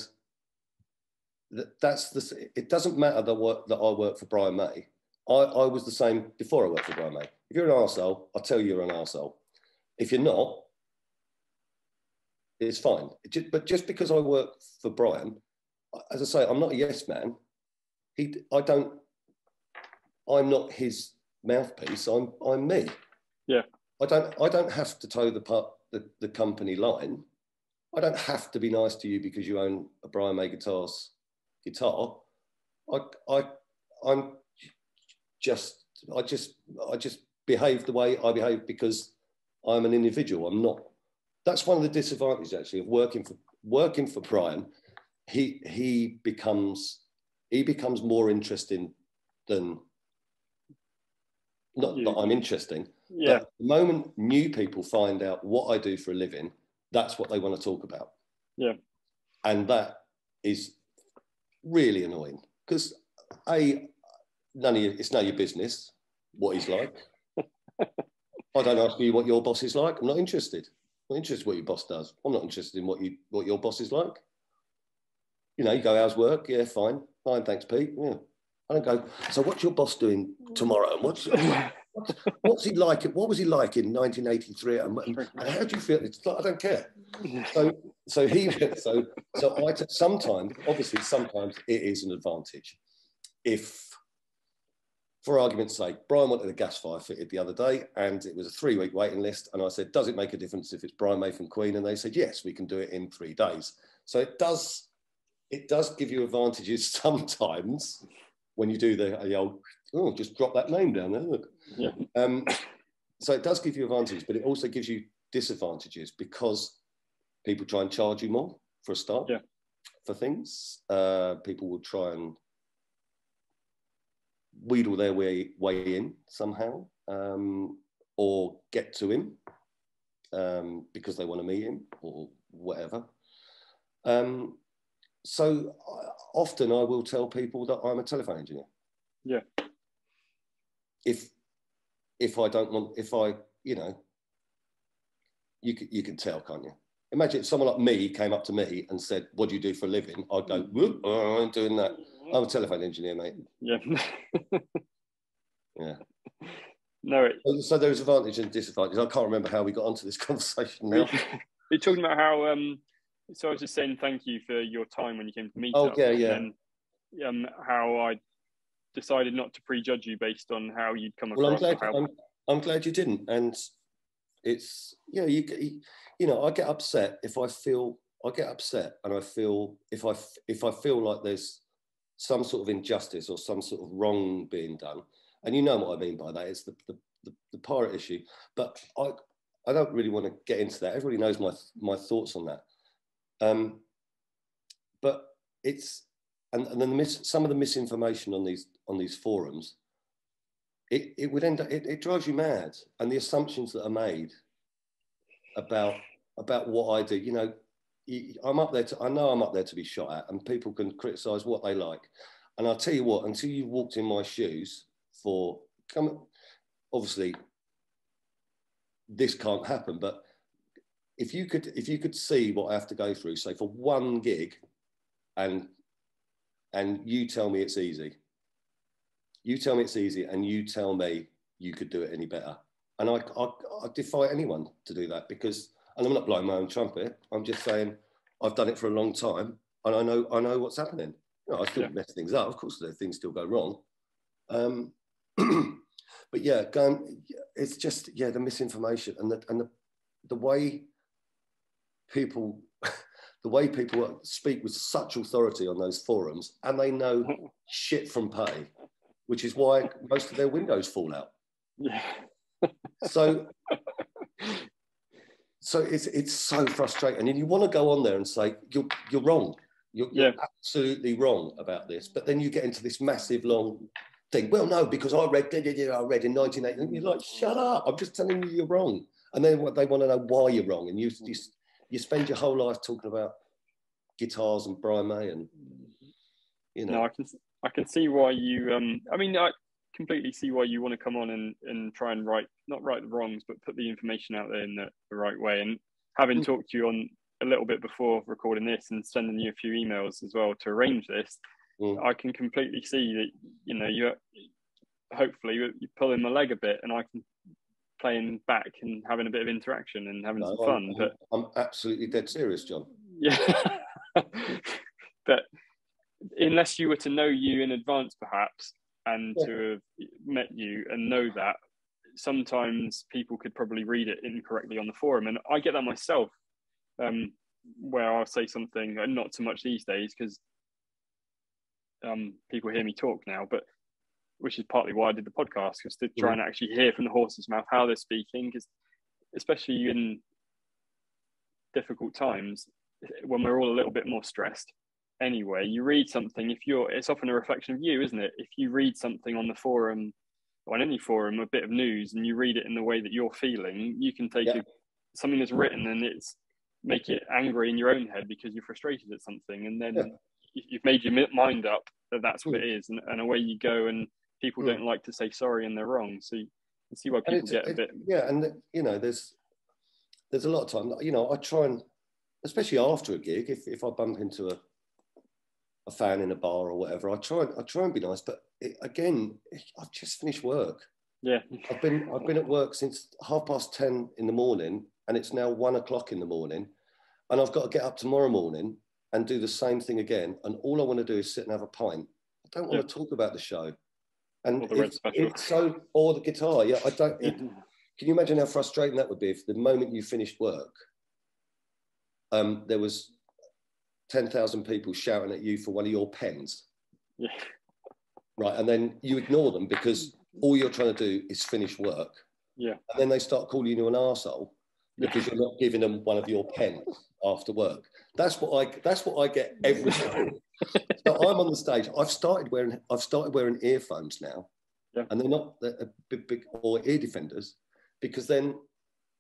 it doesn't matter that I work for Brian May. I was the same before I worked for Brian May. If you're an arsehole, I'll tell you you're an arsehole. If you're not, it's fine. But just because I work for Brian, as I say, I'm not a yes man. I'm not his mouthpiece. I'm me. Yeah. I don't have to toe the company line. I don't have to be nice to you because you own a Brian May Guitars guitar. I just behave the way I behave because I'm an individual. I'm not. That's one of the disadvantages actually of working for Brian. He becomes more interesting than, not that I'm interesting. Yeah. But the moment new people find out what I do for a living, that's what they want to talk about. Yeah. And that is really annoying because it's none of your business what he's like. I don't ask you what your boss is like. I'm not interested. I'm not interested in what your boss does. I'm not interested in what your boss is like. You go, how's work? Yeah, fine. Fine, thanks, Pete. Yeah. I don't go, so what's your boss doing tomorrow? What's he like? What was he like in 1983? And how do you feel? It's like, I don't care. Sometimes it is an advantage. If, for argument's sake, Brian wanted a gas fire fitted the other day and it was a 3-week waiting list. And I said, does it make a difference if it's Brian May from Queen? And they said, yes, we can do it in 3 days. So it does give you advantages sometimes when you do the old, just drop that name down there, look. Yeah. So it does give you advantages, but it also gives you disadvantages because people try and charge you more for a start. Yeah. For things. People will try and wheedle their way in somehow, or get to him because they want to meet him or whatever. So often I will tell people that I'm a telephone engineer. Yeah. If I don't want, you can tell, can't you? Imagine if someone like me came up to me and said, what do you do for a living? I'd go, I ain't doing that. I'm a telephone engineer, mate. Yeah. Yeah. No. So there's advantage and disadvantage. I can't remember how we got onto this conversation now. You're talking about how, so I was just saying thank you for your time when you came to meet up. Yeah. And how I decided not to prejudge you based on how you'd come across. Well, I'm glad you didn't. And it's, I get upset if I feel, and I feel, if I feel like there's some sort of injustice or some sort of wrong being done. And you know what I mean by that. It's the pirate issue. But I don't really want to get into that. Everybody knows my thoughts on that. But it's, and then some of the misinformation on these forums it would end up, it drives you mad. And the assumptions that are made about what I do, you know, I'm up there I know I'm up there to be shot at, and people can criticize what they like. And I'll tell you what, until you've walked in my shoes obviously this can't happen, but if you could see what I have to go through, say for one gig, and you tell me it's easy. You tell me it's easy, and you tell me you could do it any better. And I defy anyone to do that, because, and I'm not blowing my own trumpet, I'm just saying I've done it for a long time, and I know what's happening. You know, I still mess things up. Of course, things still go wrong. But yeah, it's just, yeah, the misinformation and the way people speak with such authority on those forums, and they know shit from pay, which is why most of their windows fall out. Yeah. So it's so frustrating, and you want to go on there and say you're wrong. You're absolutely wrong about this, but then you get into this massive long thing. Well, no, because I read in 1980, and you're like, shut up! I'm just telling you you're wrong. And then they want to know why you're wrong, and you spend your whole life talking about guitars and Brian May, and you know. No, I can see why you. I mean, I completely see why you want to come on and try and not right the wrongs, but put the information out there in the right way. And having talked to you on a little bit before recording this and sending you a few emails as well to arrange this, I can completely see that, you know, you're pulling my leg a bit, and I can playing back and having a bit of interaction and having some fun. But I'm absolutely dead serious, John. Yeah. But unless you were to know you in advance, perhaps, and to have met you and know that, sometimes people could probably read it incorrectly on the forum. And I get that myself, where I'll say something, and not so much these days because people hear me talk now, but which is partly why I did the podcast, was to try and actually hear from the horse's mouth how they're speaking, because especially in difficult times, when we're all a little bit more stressed anyway, you read something, it's often a reflection of you, isn't it? If you read something on the forum or on any forum, a bit of news, and you read it in the way that you're feeling, you can take something that's written and make it angry in your own head because you're frustrated at something, and then you've made your mind up that that's what it is, and away you go. And people don't like to say sorry and they're wrong, so you can see why people get a bit. Yeah, and you know, there's a lot of time, you know, I try and, especially after a gig, if I bump into a fan in a bar or whatever, I try and be nice. But again, I've just finished work. Yeah, I've been at work since 10:30 in the morning, and it's now 1 o'clock in the morning, and I've got to get up tomorrow morning and do the same thing again. And all I want to do is sit and have a pint. I don't want to talk about the show. And or the Red Special. Or the guitar. Yeah, I don't. Can you imagine how frustrating that would be if the moment you finished work, there was 10,000 people shouting at you for one of your pens? Yeah. Right, and then you ignore them because all you're trying to do is finish work. Yeah. And then they start calling you an arsehole because you're not giving them one of your pens after work. That's what I get every time. So I'm on the stage. I've started wearing earphones now, and they're not big or ear defenders, because then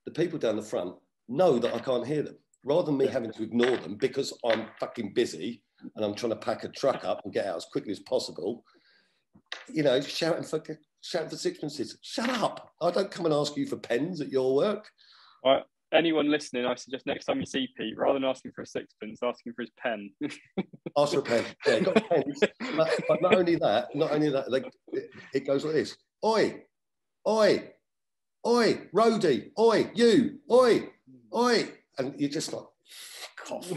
the people down the front know that I can't hear them, rather than me having to ignore them because I'm fucking busy and I'm trying to pack a truck up and get out as quickly as possible. You know, shouting for sixpences. Shut up! I don't come and ask you for pens at your work. Right. Anyone listening, I suggest next time you see Pete, rather than asking for a sixpence, asking for his pen. Ask for a pen. Yeah, got pens. But not only that, like, it goes like this: oi, oi, oi, roadie, oi, you, oi, oi, and you're just like, fuck off.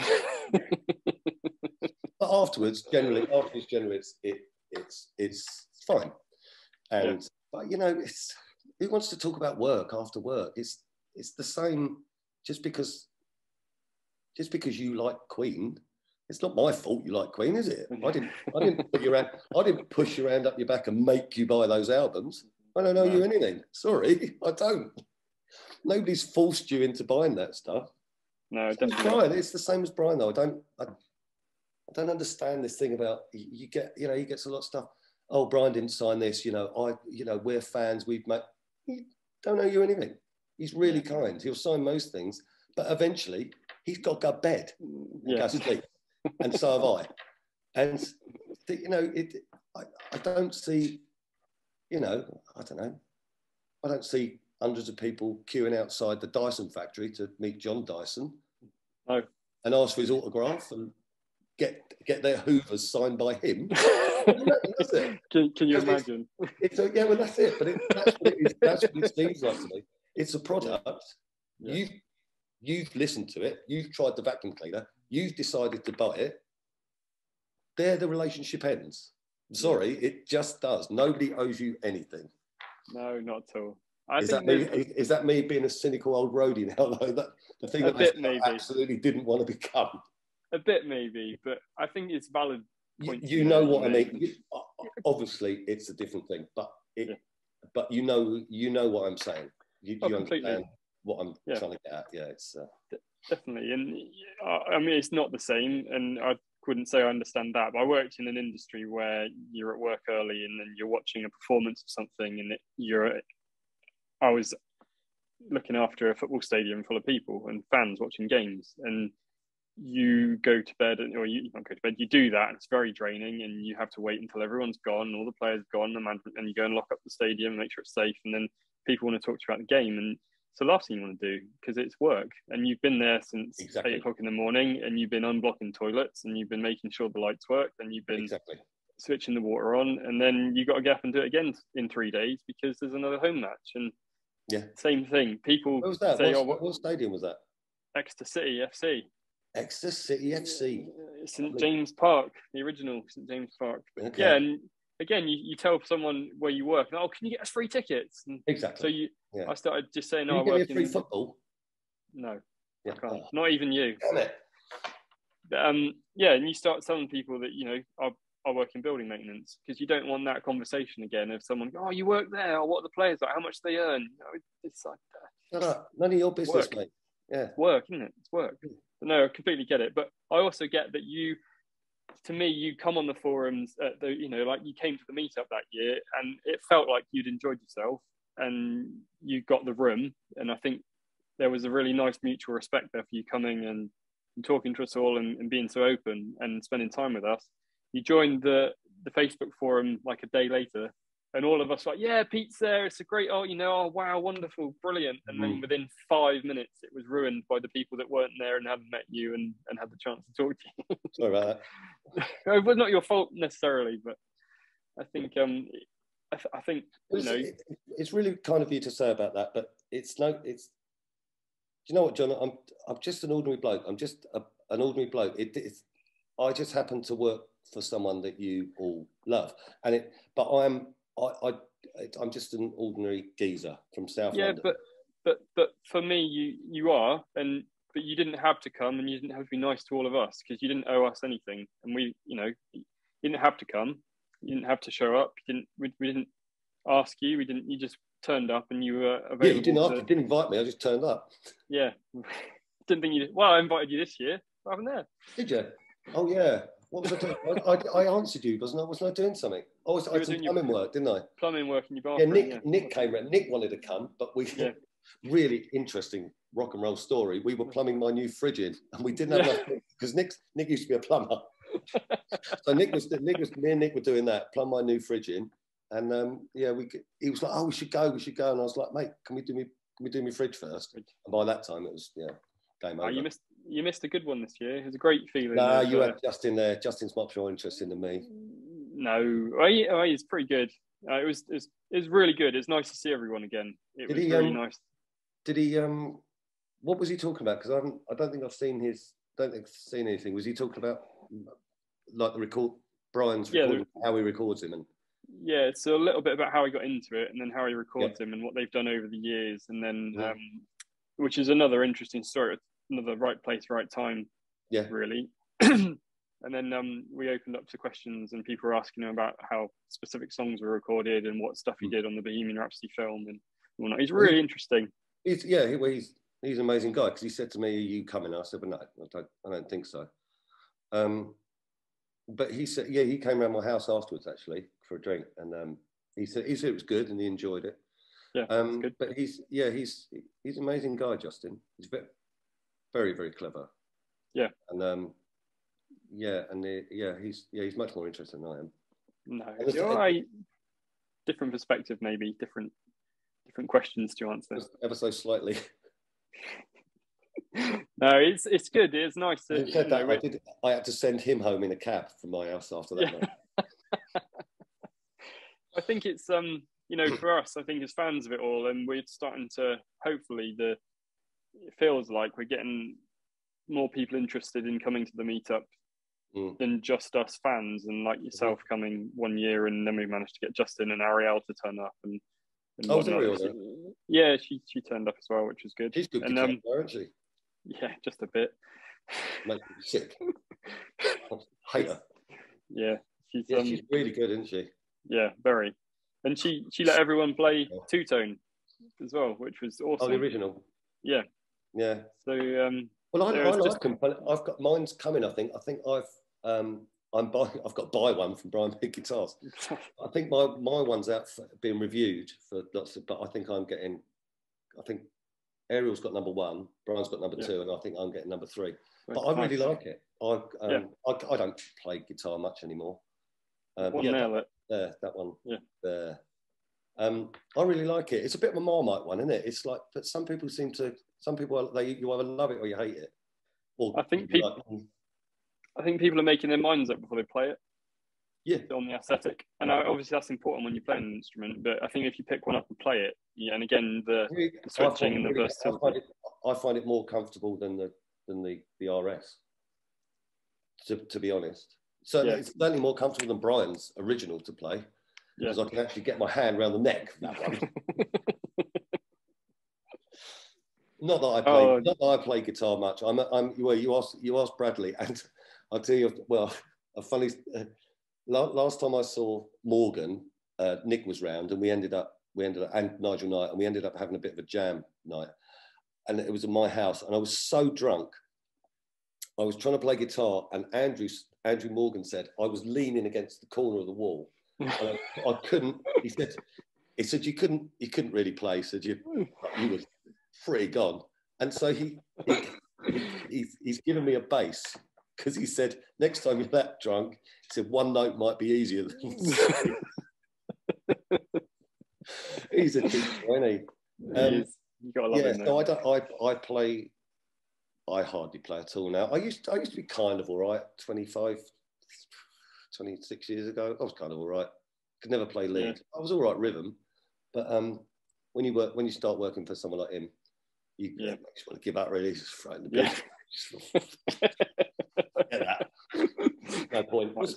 But afterwards, generally, it's fine. And but you know, who wants to talk about work after work? It's the same. Just because you like Queen, it's not my fault you like Queen, is it? I didn't push your hand up your back and make you buy those albums. I don't know you anything. Sorry, I don't. Nobody's forced you into buying that stuff. No, definitely. Brian, it's the same as Brian though. I don't understand this thing about he gets a lot of stuff. oh, Brian didn't sign this, we're fans, we've made, he don't owe you anything. He's really kind. He'll sign most things, but eventually he's got to go to bed and go to sleep. And so have I. And, I don't see, I don't know. I don't see hundreds of people queuing outside the Dyson factory to meet John Dyson. No. And ask for his autograph and get their Hoovers signed by him. That's it. Can you imagine? That's it. But that's what it is. That's what it seems like to me. It's a product. Yeah. You've listened to it. You've tried the vacuum cleaner. You've decided to buy it. There, the relationship ends. I'm sorry, it just does. Nobody owes you anything. No, not at all. Is that me being a cynical old roadie now, though? That the thing that I absolutely didn't want to become. A bit maybe, but I think it's valid. You know what I mean. Obviously, it's a different thing, but you know what I'm saying. You understand what I'm trying to get at. Yeah, it's definitely, and I mean it's not the same, and I wouldn't say I understand that. But I worked in an industry where you're at work early, and then you're watching a performance of something, and I was looking after a football stadium full of people and fans watching games, and you go to bed, or you don't go to bed, you do that, and it's very draining, and you have to wait until everyone's gone, all the players have gone, and you go and lock up the stadium, make sure it's safe, and then people want to talk to you about the game, and it's the last thing you want to do because it's work, and you've been there since 8 o'clock in the morning, and you've been unblocking toilets, and you've been making sure the lights work, and you've been switching the water on, and then you got to get up and do it again in 3 days because there's another home match. And same thing. People what was that? say, what stadium was that? Exeter City FC. Exeter City FC. St James Park, the original St James Park. But and again, you tell someone where you work, oh, can you get us free tickets? And exactly. So I started just saying, can you get me free football? No, I can't. Not even you. Damn it. And you start telling people that I work in building maintenance, because you don't want that conversation again of someone, oh, you work there, or what are the players like, how much do they earn? It's like shut up. None of your business, mate. Yeah, it's work, isn't it? It's work. But no, I completely get it. But I also get that you come on the forums at like you came to the meetup that year, and it felt like you'd enjoyed yourself, and you got the room, and I think there was a really nice mutual respect there for you coming and talking to us all and being so open and spending time with us. You joined the Facebook forum like a day later, and all of us were like, yeah, Pete's there, it's a great, oh wow, wonderful, brilliant. And then within 5 minutes, it was ruined by the people that weren't there and hadn't met you and had the chance to talk to you. Sorry about that. It was not your fault necessarily, but I think I think it's really kind of you to say about that, but do you know what, John? I'm just an ordinary bloke. I'm just an ordinary bloke. I just happen to work for someone that you all love, but I'm just an ordinary geezer from South London. but for me, you are, but you didn't have to come, and you didn't have to be nice to all of us, because you didn't owe us anything, and we, you didn't have to come, you didn't have to show up, we didn't ask you, you just turned up, and you were available. Yeah, you didn't invite me, I just turned up. Yeah, didn't think you did. Well, I invited you this year. I wasn't there. Did you? Oh yeah. What was I doing? I answered you, wasn't I doing something? I had some plumbing work, didn't I? Plumbing work in your bathroom. Nick came around. Nick wanted to come, but really interesting rock and roll story. We were plumbing my new fridge in, and we didn't have enough because Nick used to be a plumber. So me and Nick were doing that, plumb my new fridge in, and he was like, oh, we should go, and I was like, mate, can we do my fridge first? And by that time it was game over. You missed a good one this year. It was a great feeling. No, you had Justin there. Justin's much more interesting than me. No, he's pretty good. It was really good. It's nice to see everyone again. It was really nice. Did he? What was he talking about? Because I don't think I've seen anything. Was he talking about like Brian's recording, how he records him, and it's a little bit about how he got into it, and then how he records him, and what they've done over the years, and then which is another interesting story. Another right place, right time, really. And then we opened up to questions, and people were asking him about how specific songs were recorded and what stuff he did on the Bohemian Rhapsody film and whatnot. He's really interesting. He's an amazing guy, because he said to me, "Are you coming?" I said, "Well, no, I don't think so." But he said, he came around my house afterwards, actually, for a drink, and he said it was good and he enjoyed it. Yeah, that's good. But he's an amazing guy, Justin. He's very, very clever. Yeah. And he's much more interesting than I am. No, you're right. Different perspective, maybe different questions to answer. Ever so slightly. No, it's good. It's nice to. I had to send him home in a cab from my house after that night. I think it's for us, I think as fans of it all, and we're starting to hopefully it feels like we're getting more people interested in coming to the meetup than just us fans, and like yourself coming one year, and then we managed to get Justin and Ariel to turn up and yeah, she turned up as well, which was good. She's good guitar player, isn't she? Yeah, just a bit. Makes me sick. I hate her. Yeah, she's really good, isn't she? Yeah, very. And she let everyone play two-tone as well, which was awesome. Oh, the original. Yeah. Yeah. So well, I like them. I've got mine's coming. I think I've got to buy one from Brian Big Guitars. I think my one's out being reviewed for lots of, but I think Ariel's got number 1, Brian's got number 2, and I think I'm getting number 3. But I really like it. I don't play guitar much anymore. That one. Yeah. There. I really like it. It's a bit of a Marmite one, isn't it? It's like, but some people you either love it or you hate it. Or I think people are making their minds up before they play it. Yeah. On the aesthetic, and obviously that's important when you're playing an instrument. But I think if you pick one up and play it, and again the switching and the versatility, I find it more comfortable than the RS. To be honest, so it's certainly more comfortable than Brian's original to play, because I can actually get my hand around the neck for that one. Not that I play guitar much. You asked Bradley, and I'll tell you. Well, a funny. Last time I saw Morgan, Nick was round, and we ended up, and Nigel Knight, and we ended up having a bit of a jam night. And it was at my house, and I was so drunk. I was trying to play guitar, and Andrew Morgan said I was leaning against the corner of the wall. And I couldn't. He said you couldn't really play. He said you were pretty gone. And so he's given me a bass. Because he said, next time you're that drunk, he said, one note might be easier than He's a teacher, isn't he? You gotta love him. So I hardly play at all now. I used to be kind of all right 26 years ago. I was kind of all right. Could never play lead. Yeah. I was all right rhythm. But when you start working for someone like him, you just want to give up really. Just throw in the bin. No point. Might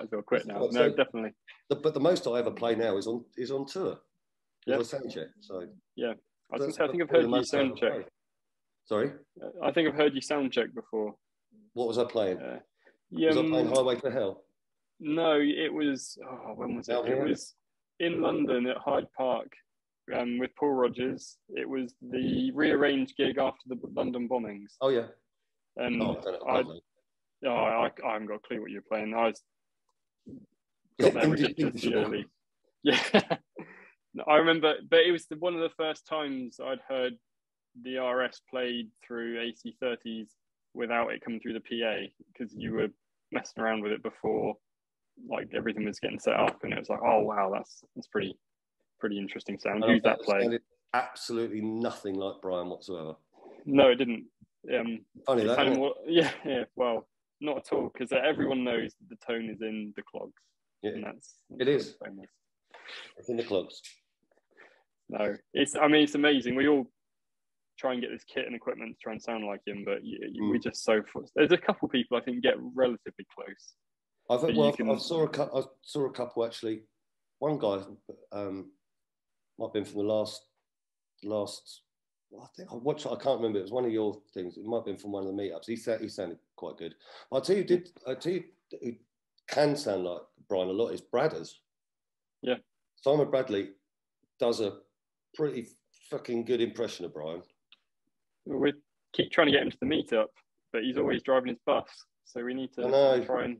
as well quit now. No, definitely. But the most I ever play now is on tour. Yeah. Sound check. So yeah, I think I've heard you sound check. Sorry. I think I've heard you sound check before. What was I playing? Was I playing Highway to Hell? No, it was. When was it? It was in London at Hyde Park. With Paul Rogers, it was the rearranged gig after the London bombings. Oh yeah. And I haven't got a clue what you're playing. I was got there ridiculously early. Yeah, I remember, but it was one of the first times I'd heard the RS played through AC30s without it coming through the PA, because you were messing around with it before, like everything was getting set up, and it was like, oh wow, that's pretty interesting sound. Who's that playing? Absolutely nothing like Brian whatsoever. No, it didn't. Funny that, isn't it? Yeah. Well, not at all, because everyone knows the tone is in the clogs. Yeah, and that's it is. Famous. It's in the clogs. No, it's amazing. We all try and get this kit and equipment to try and sound like him, but we're just so. There's a couple people I think get relatively close. I saw a couple actually. One guy might have been from the last. I think I watched. I can't remember. It was one of your things. It might have been from one of the meetups. He sounded quite good. I'll tell you who can sound like Brian a lot is Bradders. Yeah, Simon Bradley does a pretty fucking good impression of Brian. We keep trying to get him to the meetup, but he's always driving his bus. So we need to try and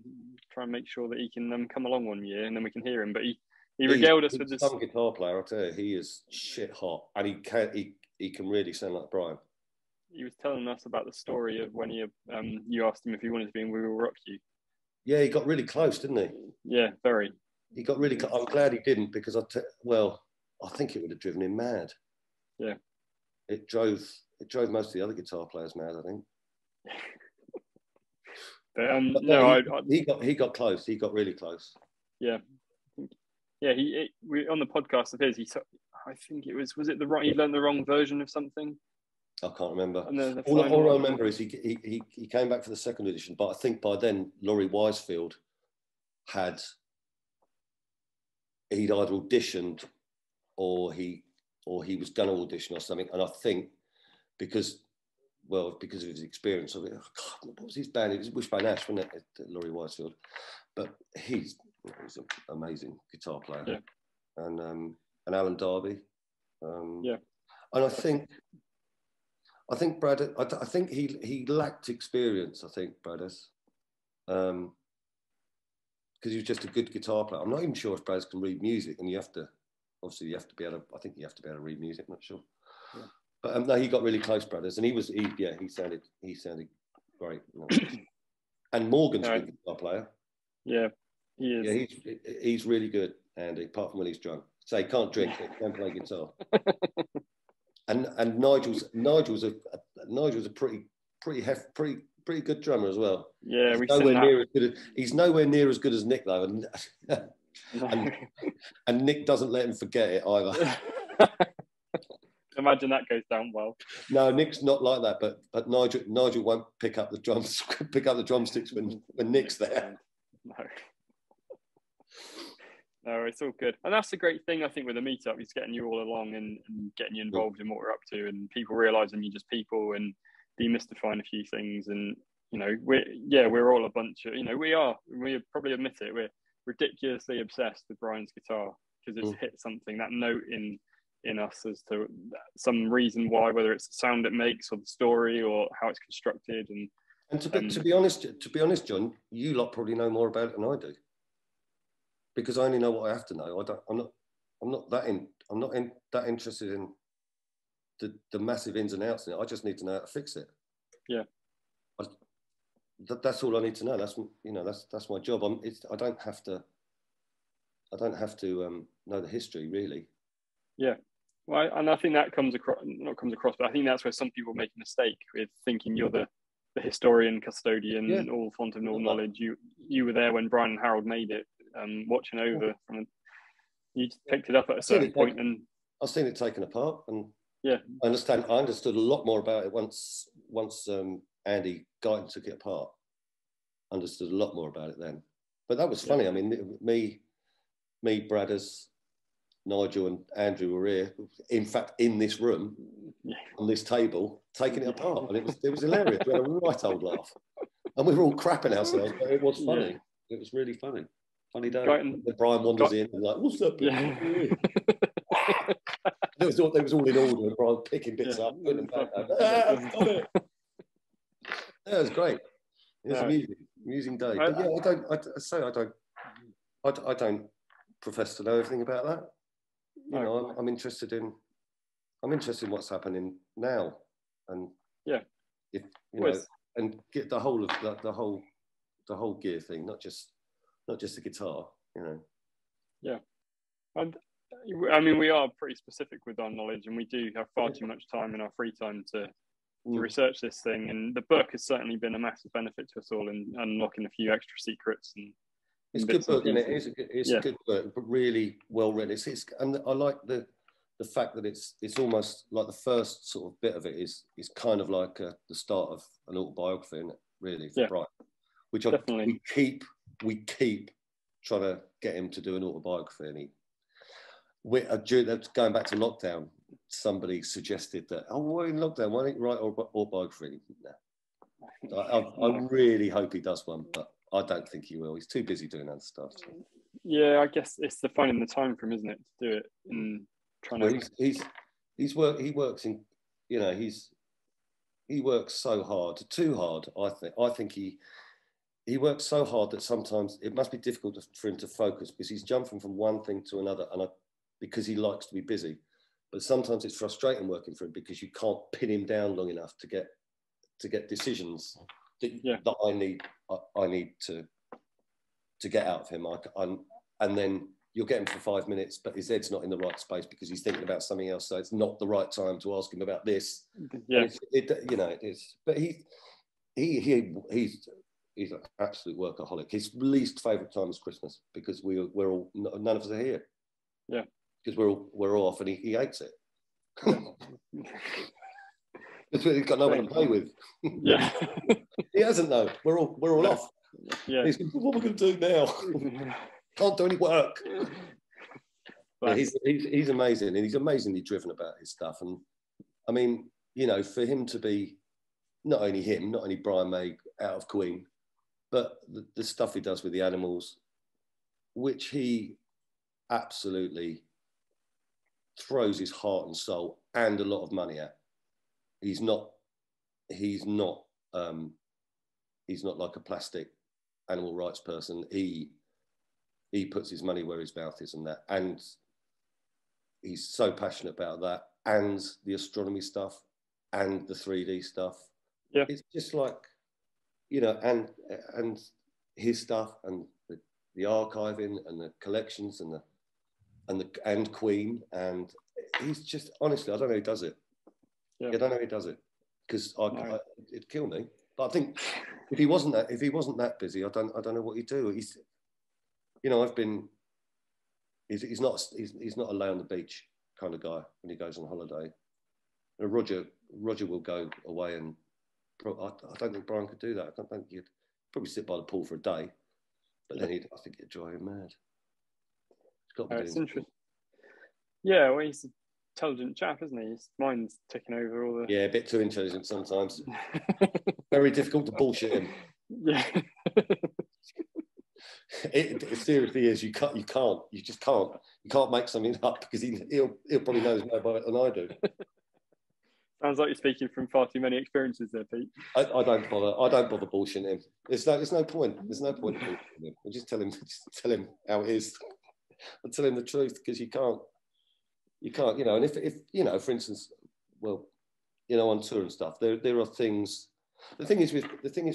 make sure that he can come along one year, and then we can hear him. But he regaled us with this. Some guitar player, I tell you, he is shit hot, and he can really sound like Brian. He was telling us about the story of when you asked him if he wanted to be in We Will Rock You. Yeah, he got really close, didn't he? Yeah, very. He got really close. I'm glad he didn't, because I think it would have driven him mad. Yeah. It drove most of the other guitar players mad, I think. But no, he got close. He got really close. Yeah. Yeah, we on the podcast of his, I think it was it the right? He learned the wrong version of something. I can't remember. And all I remember is he came back for the second edition, but I think by then Laurie Wisefield he'd either auditioned or he was going to audition or something. And I think because of his experience of it, what was his band? It was Wishbone Ash, wasn't it? Laurie Wisefield, but he's an amazing guitar player. Yeah. And Alan Darby. Yeah. And I think Brad. I think he lacked experience. I think Bradders, because he was just a good guitar player. I'm not even sure if Bradders can read music, and you have to be able to. I think you have to be able to read music. I'm not sure. Yeah. But no, he got really close, Bradders, and he sounded great. And Morgan's a good guitar player. Yeah, he is. Yeah, he's really good, Andy. Apart from when he's drunk, so he can't drink, but he can play guitar. And Nigel's a pretty good drummer as well. Yeah, he's nowhere near as good as Nick though, and Nick doesn't let him forget it either. Imagine that goes down well. No, Nick's not like that, but Nigel won't pick up the drumsticks when Nick's there. No, it's all good. And that's the great thing, I think, with the meetup, is getting you all along and getting you involved in what we're up to, and people realising you're just people and demystifying a few things. And, we're all a bunch of, we probably admit it, we're ridiculously obsessed with Brian's guitar, because it's hit something, that note in us as to some reason why, whether it's the sound it makes or the story or how it's constructed. And to be honest, John, you lot probably know more about it than I do. Because I only know what I have to know. I'm not that interested in the massive ins and outs in it. I just need to know how to fix it. Yeah. That's all I need to know. That's my job. I don't have to know the history really. Yeah. Well, and I think that comes across, but I think that's where some people make a mistake with thinking you're the historian, custodian, all font of all knowledge. You were there when Brian and Harold made it. Watching over you just picked it up at a certain point, and I've seen it taken apart, and I understood a lot more about it once Andy Guyton took it apart. Understood a lot more about it then, but that was funny. I mean, me, Bradders, Nigel and Andrew were here, in fact, in this room, on this table, taking it apart, and it was hilarious. We had a right old laugh, and we were all crapping ourselves, but it was funny. It was really funny. Funny day. Brian wanders in and like, what's up? Yeah. It was all in order, and Brian picking bits up, putting them back. Got it. Yeah, it was great. It was amusing day. But I don't profess to know everything about that. I'm interested in what's happening now, and and get the whole of the whole gear thing, not just the guitar, Yeah, and I mean, we are pretty specific with our knowledge, and we do have far too much time in our free time to research this thing. And the book has certainly been a massive benefit to us all in unlocking a few extra secrets. And it's a good book, isn't it? It's a good book, but really well written. And I like the fact that it's almost like the first sort of bit of it is kind of like the start of an autobiography, isn't it? Really, for Brian, which we keep trying to get him to do an autobiography, and going back to lockdown, somebody suggested that, in lockdown, why don't you write an autobiography? No. I really hope he does one, but I don't think he will. He's too busy doing other stuff. So. Yeah, I guess it's the finding the time for him, isn't it, to do it and trying to. He works so hard, too hard. I think he works so hard that sometimes it must be difficult for him to focus because he's jumping from one thing to another, and because he likes to be busy. But sometimes it's frustrating working for him because you can't pin him down long enough to get decisions that I need to get out of him. And then you'll get him for 5 minutes, but his head's not in the right space because he's thinking about something else. So it's not the right time to ask him about this. Yeah, it is. But he's an absolute workaholic. His least favourite time is Christmas because we're all, none of us are here. Yeah, because we're all off, and he hates it. He's got no one to play with. Yeah. He hasn't though. We're all off. Yeah. He's, what are we going to do now? Can't do any work. Yeah, he's amazing, and he's amazingly driven about his stuff. And I mean, for him to be not only Brian May out of Queen, but the stuff he does with the animals, which he absolutely throws his heart and soul and a lot of money at. He's not like a plastic animal rights person. He puts his money where his mouth is, and he's so passionate about that, and the astronomy stuff and the 3D stuff. Yeah, it's just like, and his stuff and the archiving and the collections and Queen, and he's just, honestly, I don't know how he does it. Yeah. I don't know how he does it because it'd kill me. But I think if he wasn't that busy, I don't know what he'd do. He's not a lay on the beach kind of guy when he goes on holiday. Roger will go away, and I don't think Brian could do that. I don't think he'd probably sit by the pool for a day, but then I think it'd drive him mad. It's interesting. Yeah, well, he's an intelligent chap, isn't he? His mind's ticking over all the... Yeah, a bit too intelligent sometimes. Very difficult to bullshit him. Yeah. It seriously is. You just can't make something up because he'll probably know more about it than I do. Sounds like you're speaking from far too many experiences there, Pete. I don't bother bullshitting him. There's no point. There's no point in bullshitting him. I just tell him how it is. I tell him the truth because you can't, and if for instance, on tour and stuff, there are things. The thing is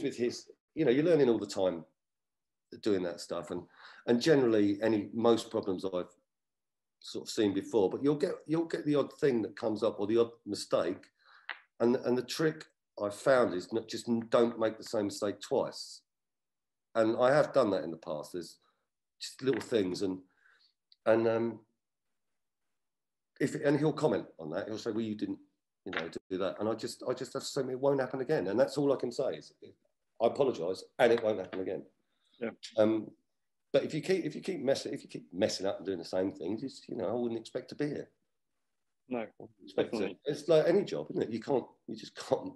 with his, you're learning all the time doing that stuff, and generally most problems I've sort of seen before, but you'll get the odd thing that comes up or the odd mistake, and the trick I've found is don't make the same mistake twice. And I have done that in the past. There's just little things, and he'll comment on that. He'll say, well, you didn't do that, and I just have to say it won't happen again, and that's all I can say is I apologise and it won't happen again. Yeah. But if you keep messing up and doing the same things, I wouldn't expect to be here. No, it's like any job, isn't it? You just can't.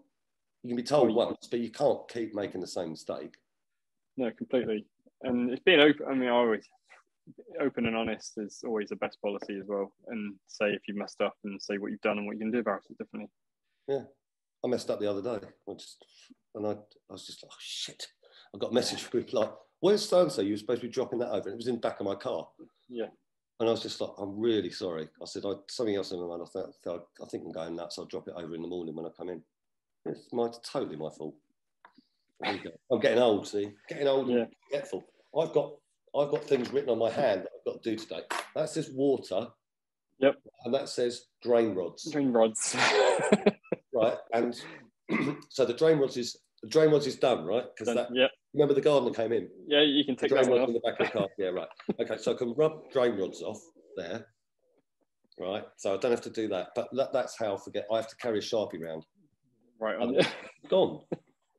You can be told once, but you can't keep making the same mistake. No, completely. And it's being open. I mean, I always open and honest is always the best policy as well. And say if you've messed up and say what you've done and what you can do about it. Definitely. Yeah, I messed up the other day. I was just like, oh, shit. I got a message from him like, where's so-and-so? You were supposed to be dropping that over. And it was in the back of my car. Yeah. And I was just like, I'm really sorry. I said, something else in my mind. I think I'm going nuts. I'll drop it over in the morning when I come in. It's totally my fault. There you go. I'm getting old, see? Getting old and forgetful. I've got things written on my hand that I've got to do today. That says water. Yep. And that says drain rods. Drain rods. Right. And so the drain rods is done, right? Because remember the gardener came in? Yeah, you can take that one off. In the back of the car. Yeah, right. Okay, so I can rub drain rods off there, right? So I don't have to do that. But that's how I forget. I have to carry a Sharpie around. Right. Gone.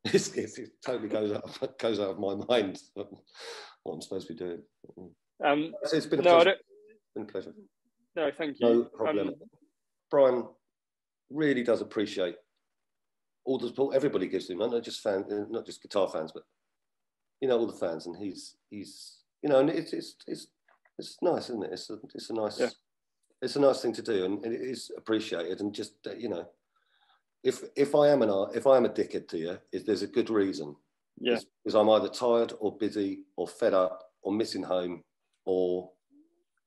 It totally goes out of my mind what I'm supposed to be doing. It's been a pleasure. It's been a pleasure. No, thank you. No problem. Brian really does appreciate all the support everybody gives him, not just fans, not just guitar fans, but all the fans. And he's and it's nice, isn't it? It's a nice it's a nice thing to do, and it is appreciated. And just if I am a dickhead to you, there's a good reason. Yeah. Because I'm either tired or busy or fed up or missing home, or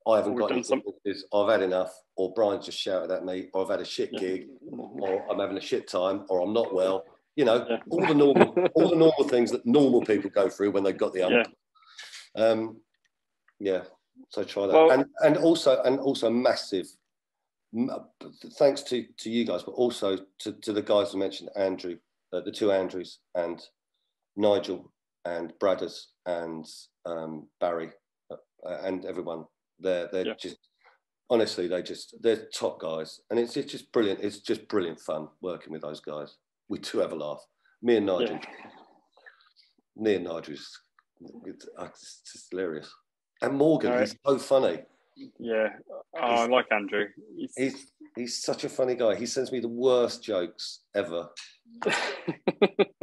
I haven't got any businesses, I've had enough, or Brian's just shouted at me, or I've had a shit gig, or I'm having a shit time, or I'm not well. You know, all the normal things that normal people go through when they've got the hump. So try that. Well, and also massive thanks to you guys, but also to the guys who mentioned, Andrew, the two Andrews, and Nigel and Bradders and Barry and everyone. They're just, honestly, they're top guys, and it's just brilliant. It's just brilliant fun working with those guys. We do have a laugh. Me and Nigel. Me and Nigel, it's just hilarious. And Morgan, he's so funny. Yeah, I like Andrew. He's such a funny guy. He sends me the worst jokes ever.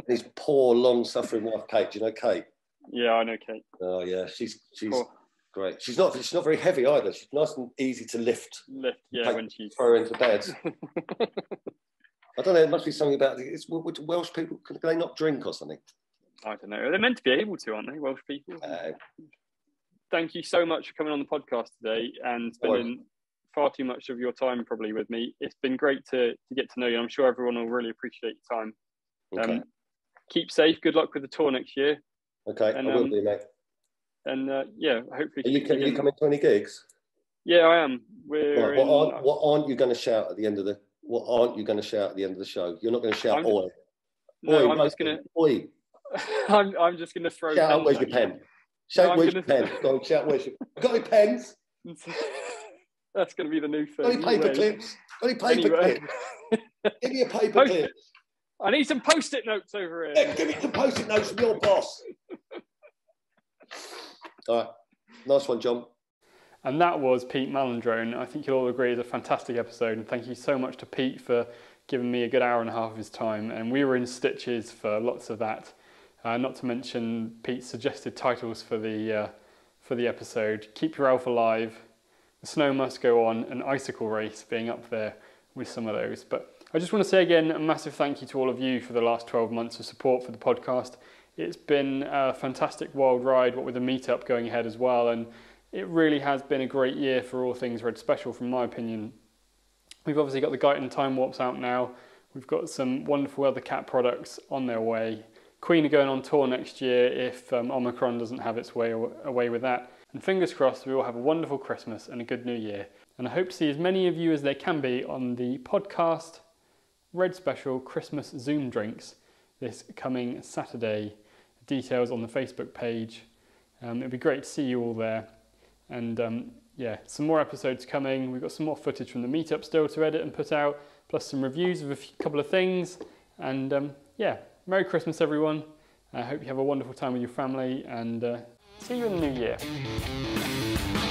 His poor, long-suffering wife, Kate. Do you know Kate? Yeah, I know Kate. Oh yeah, she's great. She's not very heavy either. She's nice and easy to lift. When she's throw her into bed. I don't know. It must be something about it's Welsh people. Can they not drink or something? I don't know. They're meant to be able to, aren't they, Welsh people? Thank you so much for coming on the podcast today and spending far too much of your time probably with me. It's been great to get to know you. I'm sure everyone will really appreciate your time. Okay. Keep safe. Good luck with the tour next year. Okay, I will do, mate. And hopefully. Are you coming to any gigs? Yeah, I am. What aren't you going to shout at the end of the? What aren't you going to shout at the end of the show? You're not going to shout "oi." No, I'm just going to. Oi. I'm just going to throw. Shout, where's your pen? Shout, where's your pen? Go on, shout, where's your... Got any pens? That's going to be the new thing. Got any paper clips? Got any paper clips? Give me a paper clip. I need some post-it notes over here. Yeah, give me some post-it notes from your boss. All right. Nice one, John. And that was Pete Malandrone. I think you'll all agree it's a fantastic episode. And thank you so much to Pete for giving me a good hour and a half of his time. And we were in stitches for lots of that. Not to mention Pete's suggested titles for the episode: Keep Your Elf Alive, The Snow Must Go On, and Icicle Race being up there with some of those. But I just want to say again a massive thank you to all of you for the last 12 months of support for the podcast. It's been a fantastic wild ride, what with the meetup going ahead as well, and it really has been a great year for all things Red Special, from my opinion. We've obviously got the Guyton Time Warps out now. We've got some wonderful other cat products on their way. Queen are going on tour next year if Omicron doesn't have its way away with that. And fingers crossed we all have a wonderful Christmas and a good New Year. And I hope to see as many of you as there can be on the podcast Red Special Christmas Zoom drinks this coming Saturday. Details on the Facebook page. It'd be great to see you all there. And some more episodes coming. We've got some more footage from the meetup still to edit and put out, plus some reviews of a couple of things. And Merry Christmas, everyone. I hope you have a wonderful time with your family, and see you in the new year.